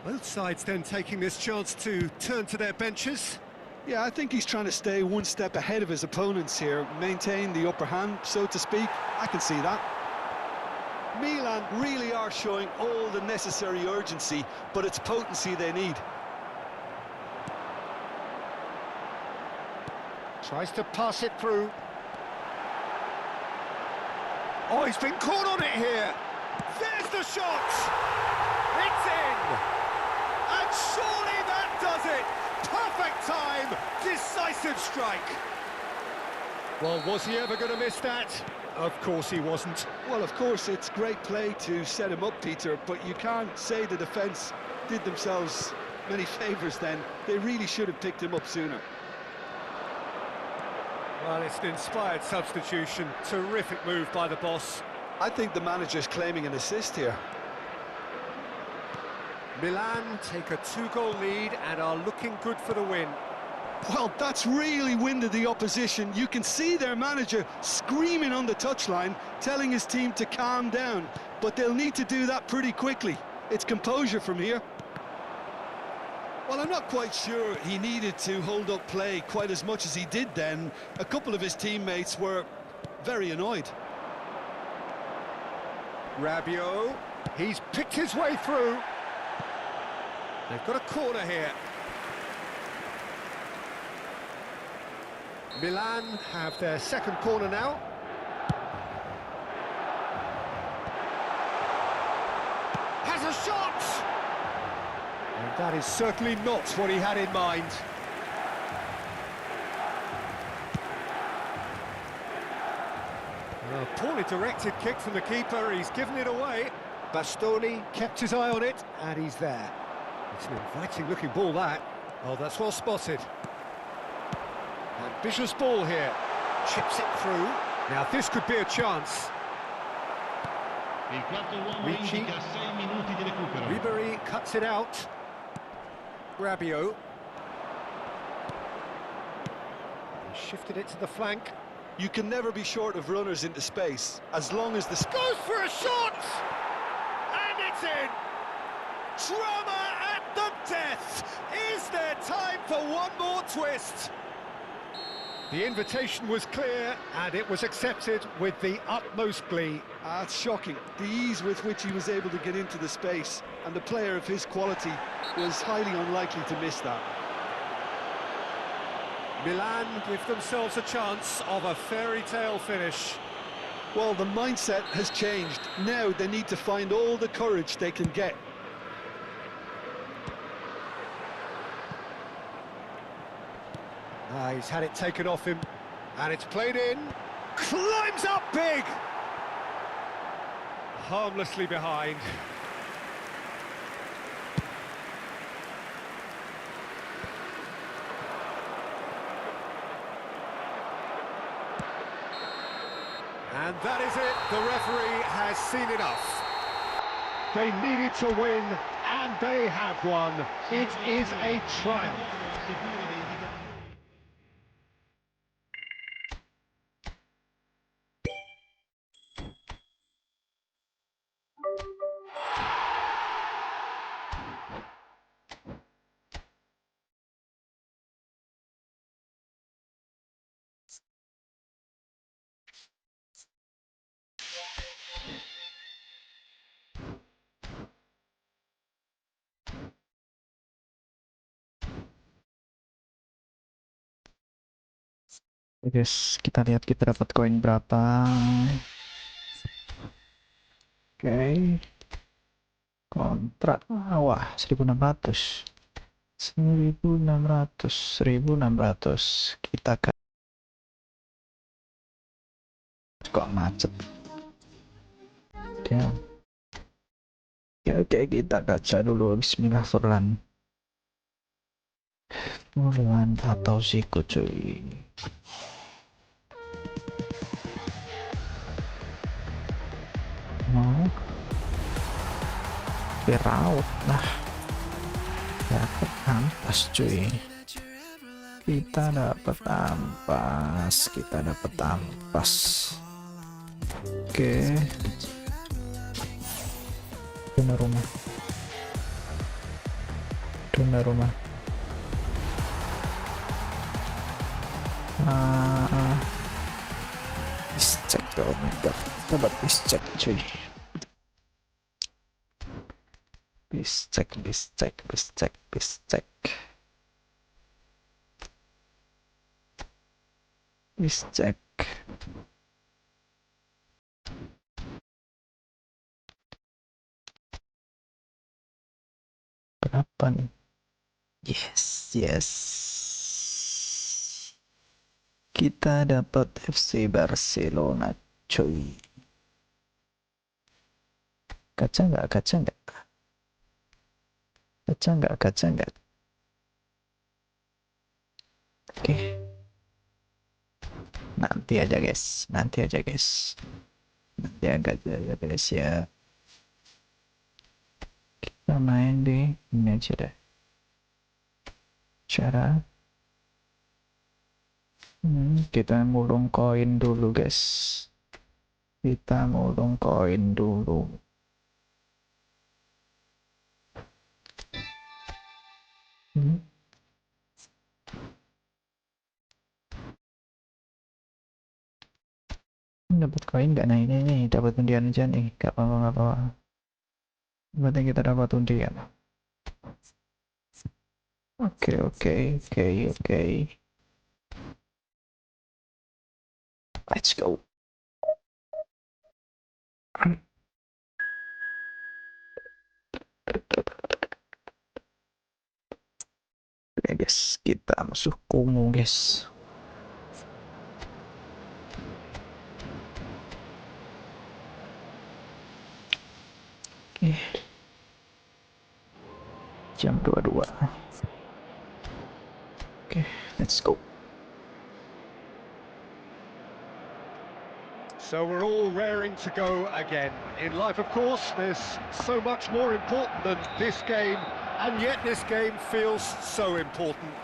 Both sides then taking this chance to turn to their benches. Yeah, I think he's trying to stay one step ahead of his opponents here, maintain the upper hand, so to speak. I can see that. Milan really are showing all the necessary urgency, but it's potency they need. Tries to pass it through. Oh, he's been caught on it here. There's the shot! It's in! And surely that does it! Perfect time, decisive strike. Well, was he ever going to miss that? Of course he wasn't. Well, of course, it's great play to set him up, Peter, but you can't say the defence did themselves many favours then. They really should have picked him up sooner. Well, it's an inspired substitution. Terrific move by the boss. I think the manager's claiming an assist here. Milan take a 2-goal lead and are looking good for the win. Well, that's really winded the opposition. You can see their manager screaming on the touchline, telling his team to calm down. But they'll need to do that pretty quickly. It's composure from here. Well, I'm not quite sure he needed to hold up play quite as much as he did then. A couple of his teammates were very annoyed. Rabiot, he's picked his way through. They've got a corner here. Milan have their second corner now. Has a shot! And that is certainly not what he had in mind. A poorly directed kick from the keeper, he's given it away. Bastoni kept his eye on it, and he's there. It's an inviting looking ball, that. Oh, that's well spotted. Ambitious ball here. Chips it through. Now this could be a chance. Il quarto uomo Ricci. indica 6 minuti di recupero. Ribery cuts it out. Rabiot. He shifted it to the flank. You can never be short of runners into space, as long as the... Goes for a shot! And it's in! Drama at the death! Is there time for one more twist? The invitation was clear, and it was accepted with the utmost glee. It's shocking, the ease with which he was able to get into the space, and the player of his quality was highly unlikely to miss that. Milan give themselves a chance of a fairy tale finish. Well, the mindset has changed. Now they need to find all the courage they can get. He's had it taken off him, and it's played in. Climbs up big! Harmlessly behind. And that is it. The referee has seen enough. They needed to win, and they have won. It is a triumph. Oke guys, kita lihat kita dapat koin berapa. Oke. Kontrak. Wah, 1600. 1600. Kita kok macet. Ya. Oke, kita gacha dulu. Bismillah, Furlan. Furlan atau Zico, cuy. Mau Peraut lah, dapat ampas cuy. Kita dapat ampas. Oke, Dona rumah. Cek, oh my god, dapat cek cuy. Bis cek. Berapa nih? Yes. Kita dapat FC Barcelona, cuy. Gacha nggak? Oke. Nanti aja guys. Nanti aja guys ya. Kita main di ini aja deh. Cara kita ngulung koin dulu guys. dapat koin nggak? Nah ini dapat undian aja nih, nggak apa-apa nggak apa-apa. Berarti kita dapat undian. Oke oke oke oke. Let's go. Oke guys, kita musuh kumuh guys. Oke. Jam 22. Oke, let's go. So we're all raring to go again. In life, of course, there's so much more important than this game, and yet this game feels so important.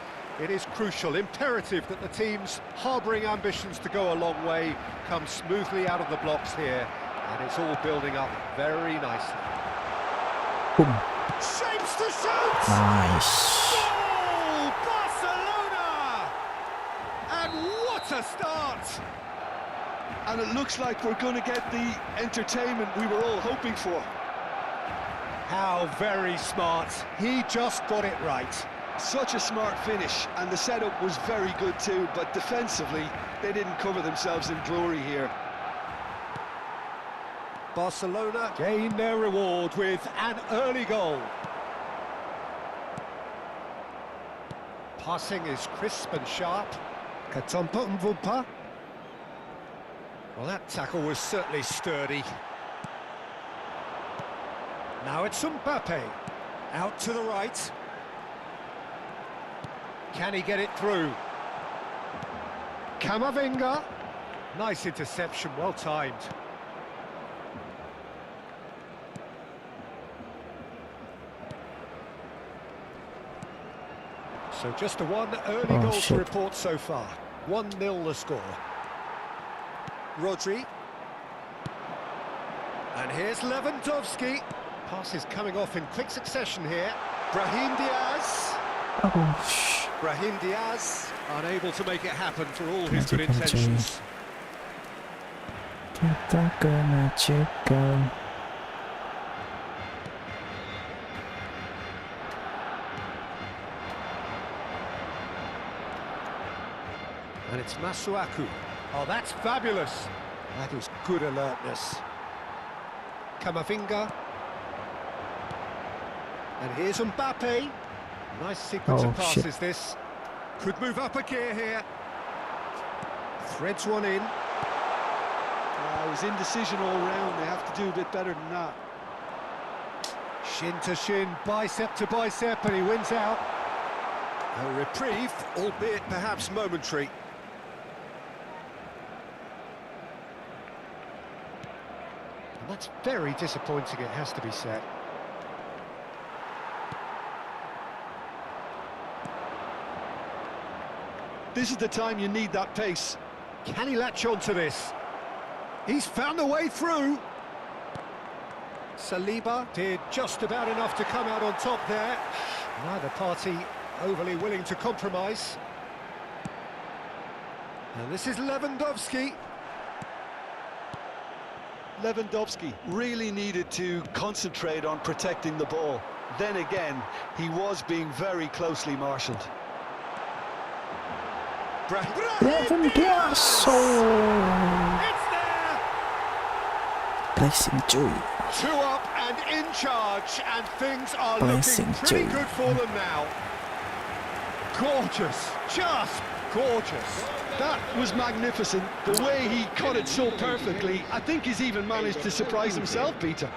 It is crucial, imperative that the teams harbouring ambitions to go a long way come smoothly out of the blocks here, and it's all building up very nicely. Boom. Shapes to shoot! Nice. Goal! Barcelona! And what a start! And it looks like we're going to get the entertainment we were all hoping for. How very smart. He just got it right. Such a smart finish, and the setup was very good too, but defensively, they didn't cover themselves in glory here. Barcelona gain their reward with an early goal. Passing is crisp and sharp. Katompa Mvumpa. Well, that tackle was certainly sturdy. Now it's Mbappe. Out to the right. Can he get it through? Camavinga. Nice interception, well timed. So just the one early goal to report so far. 1-0 the score. Rodri. And here's Lewandowski. Pass is coming off in quick succession here. Brahim Diaz. Oh, Brahim Diaz unable to make it happen for all his good intentions. Kita kena cekal. And it's Masuaku. Oh, that's fabulous. That is good alertness. Camavinga. And here's Mbappe. Nice sequence of passes, this. Could move up a gear here. Threads one in. It was indecision all round. They have to do a bit better than that. Shin to shin, bicep to bicep, and he wins out. A reprieve, albeit perhaps momentary. And that's very disappointing, it has to be said. This is the time you need that pace. Can he latch on to this? He's found a way through. Saliba did just about enough to come out on top there. Neither party overly willing to compromise. And this is Lewandowski. Lewandowski really needed to concentrate on protecting the ball. Then again, he was being very closely marshalled. Brahim Diaz. It's there! Blessing joy. 2 up and in charge, and things are Blessing looking pretty joy. good for them now. Gorgeous, just gorgeous. That was magnificent. The way he cut it so perfectly, I think he's even managed to surprise himself, Peter.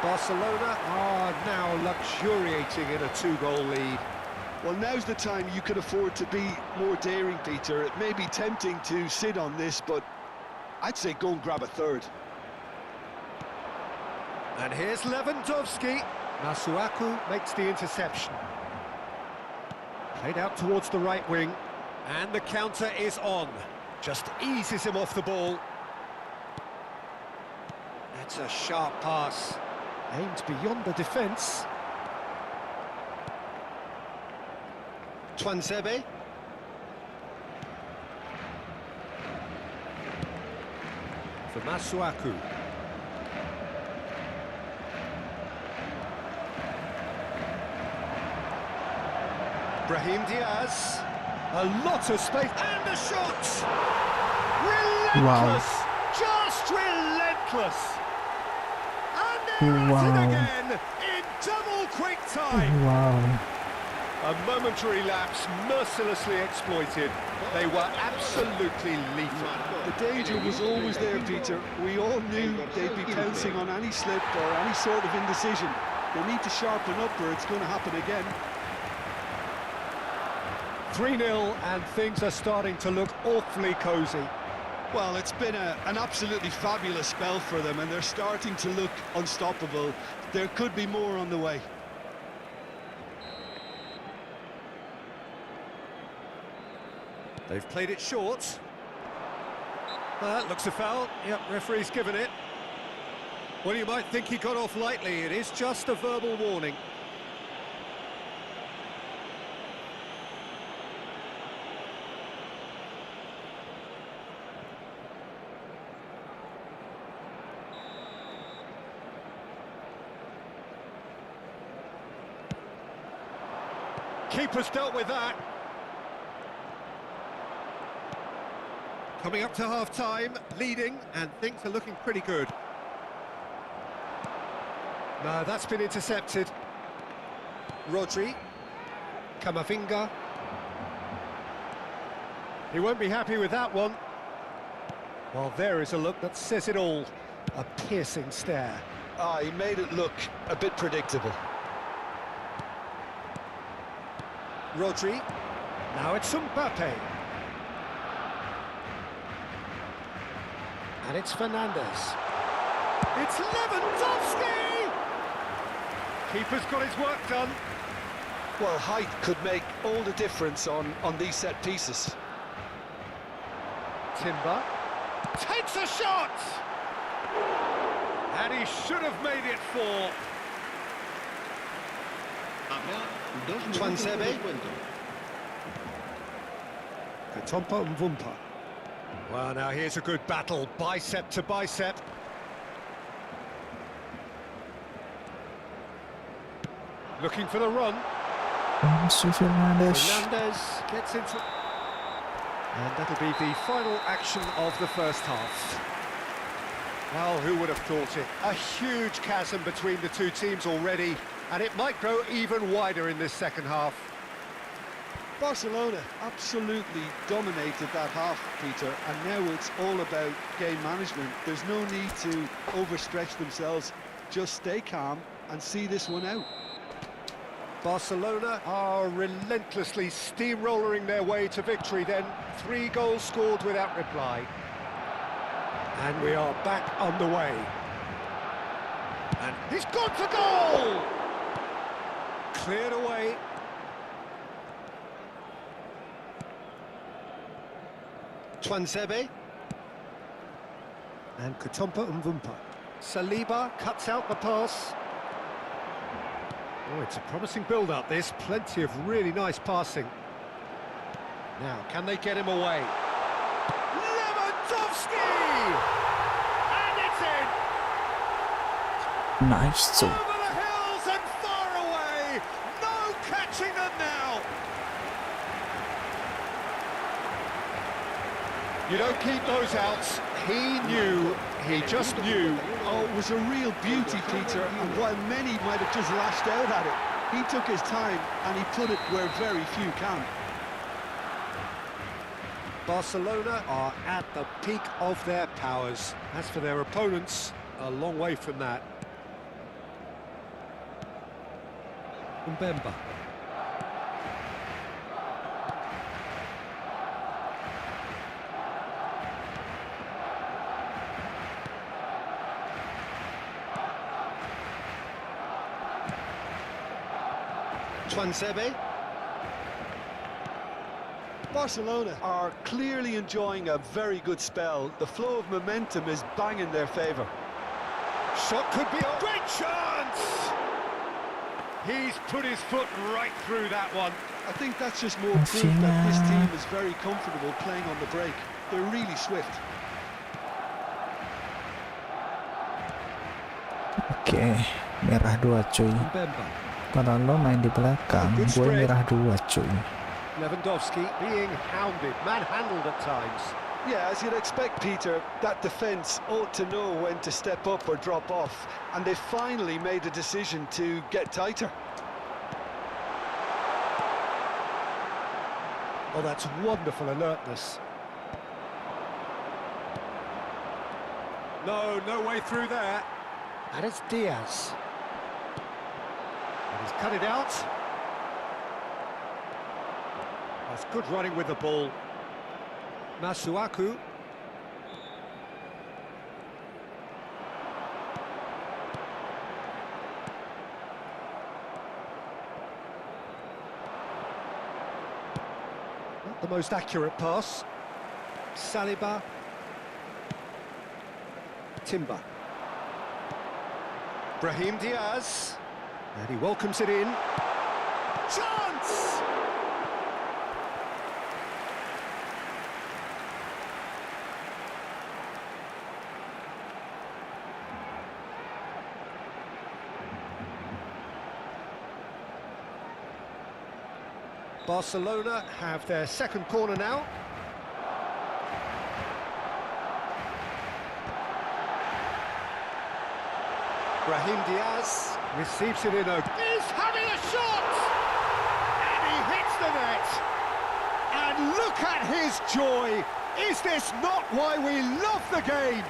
Barcelona are now luxuriating in a 2-goal lead. Well, now's the time you could afford to be more daring, Peter. It may be tempting to sit on this, but I'd say go and grab a third. And here's Lewandowski. Masuaku makes the interception. Played out towards the right wing. And the counter is on. Just eases him off the ball. That's a sharp pass. Aimed beyond the defence. for Masuaku. Brahim Diaz. A lot of space. And the shot! Relentless! Just relentless! And they're at it again in double quick time. Wow. A momentary lapse mercilessly exploited. They were absolutely lethal. The danger was always there, Peter. We all knew they'd be pouncing on any slip or any sort of indecision. They need to sharpen up or it's going to happen again. 3-0 and things are starting to look awfully cosy. Well, it's been an absolutely fabulous spell for them and they're starting to look unstoppable. There could be more on the way. They've played it short. Well, that looks a foul. Yep, referee's given it. Well, you might think he got off lightly. It is just a verbal warning. Keeper's dealt with that. Coming up to half-time, leading, and things are looking pretty good. No, that's been intercepted. Rodri. Camavinga. He won't be happy with that one. Well, there is a look that says it all. A piercing stare. Ah, he made it look a bit predictable. Rodri. Now it's Mbappe. And it's Fernandez. It's Lewandowski! Keeper's got his work done. Well, height could make all the difference on these set pieces. Timber takes a shot! And he should have made it 4. Twansebe. Katompa Mvumpa. Well, now here's a good battle, bicep to bicep. Looking for the run. Fernandez. Fernandez gets into... And that'll be the final action of the first half. Well, who would have thought it? A huge chasm between the two teams already, and it might grow even wider in this second half. Barcelona absolutely dominated that half, Peter, and now it's all about game management. There's no need to overstretch themselves. Just stay calm and see this one out. Barcelona are relentlessly steamrolling their way to victory then. 3 goals scored without reply. And we are back underway. And he's gone for goal! Cleared away. Twansebe. And Katompa Mvumpa. Saliba cuts out the pass. Oh, it's a promising build-up, this. Plenty of really nice passing. Now, can they get him away? Lewandowski! And it's in! Nice. Over the hills and far away! No catching them now! You don't keep those outs. He just knew. Oh, it was a real beauty, Peter, and while many might have just lashed out at it, he took his time and he put it where very few can. Barcelona are at the peak of their powers. As for their opponents, a long way from that. Mbemba. Twansebe. Barcelona are clearly enjoying a very good spell. The flow of momentum is banging their favour. Shot could be a great chance! He's put his foot right through that one. I think that's just more proof that this team is very comfortable playing on the break. They're really swift. Oke, merah 2 cuy. Bemba. Kalau lo main di belakang, Good gue spread. merah 2 cuy. Lewandowski being hounded, manhandled at times. Yeah, as you'd expect, Peter, that defence ought to know when to step up or drop off, and they finally made a decision to get tighter. Oh, that's wonderful alertness. No way through there. And it's Diaz. And he's cut it out. That's good running with the ball. Masuaku. Not the most accurate pass. Saliba. Timber. Brahim Diaz. And he welcomes it in. Chance! Barcelona have their second corner now. Brahim Diaz receives it in. He's having a shot! And he hits the net! And look at his joy! Is this not why we love the game?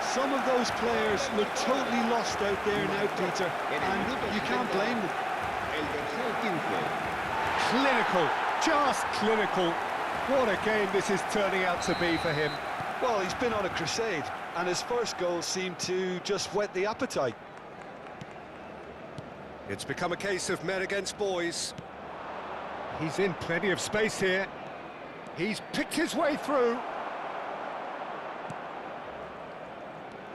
Some of those players look totally lost out there now, Peter, and you can't blame them. Clinical, just clinical. What a game this is turning out to be for him. Well, he's been on a crusade, and his first goal seemed to just whet the appetite. It's become a case of men against boys. He's in plenty of space here. He's picked his way through.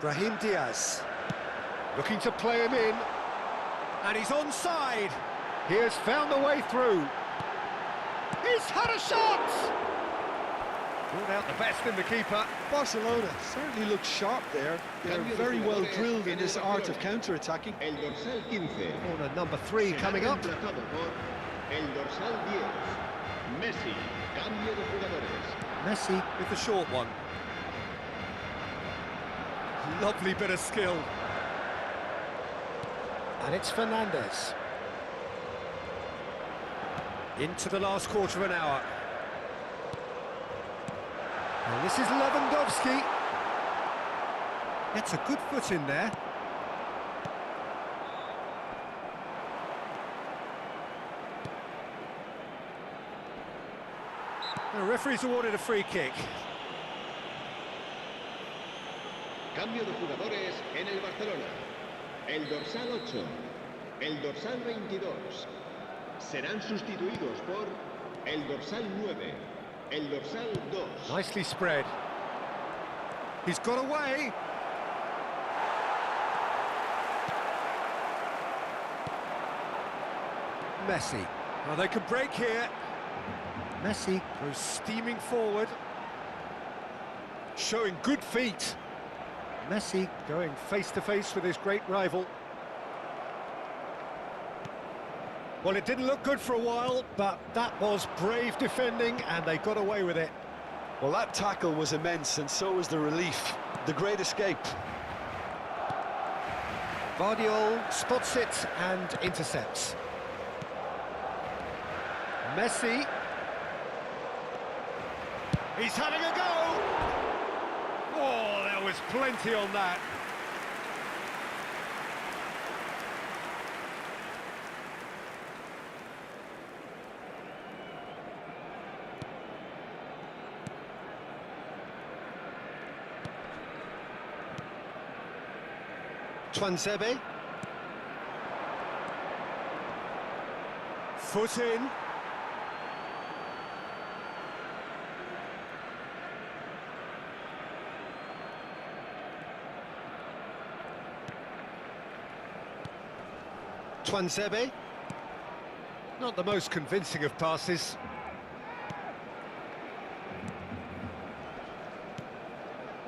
Brahim Diaz, looking to play him in. And he's onside. He has found the way through. He's had a shot! Brought out the best in the keeper. Barcelona certainly looks sharp there. They're very well drilled in this art of counter-attacking. El dorsal 15. Corner number 3 coming up. Reemplazado por el dorsal 10. Messi, cambio de jugadores. Messi with the short one. Lovely bit of skill. And it's Fernandez. Into the last quarter of an hour. And this is Lewandowski. Gets a good foot in there. The referee's awarded a free kick. Cambio de jugadores en el Barcelona. El dorsal 8, el dorsal 22. Serán sustituidos por el dorsal 9, el dorsal 2. Nicely spread. He's got away. Messi. Well, they can break here. Messi goes steaming forward. Showing good feet. Messi going face-to-face with his great rival. Well, it didn't look good for a while, but that was brave defending, and they got away with it. Well, that tackle was immense, and so was the relief. The great escape. Vardiol spots it and intercepts. Messi. He's having a go! Oh, there was plenty on that. Tuanzebe. Foot in. Tuanzebe. Not the most convincing of passes.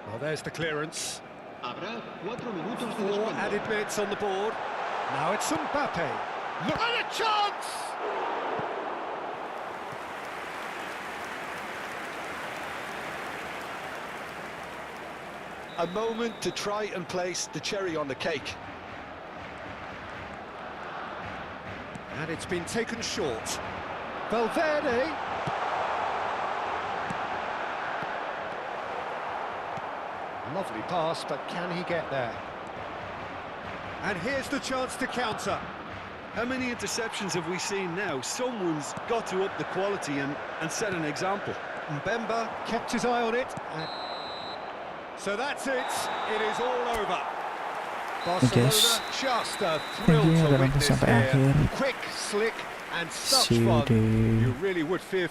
Well, there's the clearance. Habrá 4 minutos de 4 descuento. added minutes on the board. Now it's Mbappe. Look at a chance! A moment to try and place the cherry on the cake. And it's been taken short. Valverde. Lovely pass, but can he get there? And here's the chance to counter. How many interceptions have we seen now? Someone's got to up the quality and set an example. Mbemba kept his eye on it. So that's it. It is all over. Barcelona guys, just a thrill thank you to udah nonton witness sampai here. akhir. Quick, slick, and such See you fun. di You really would fear.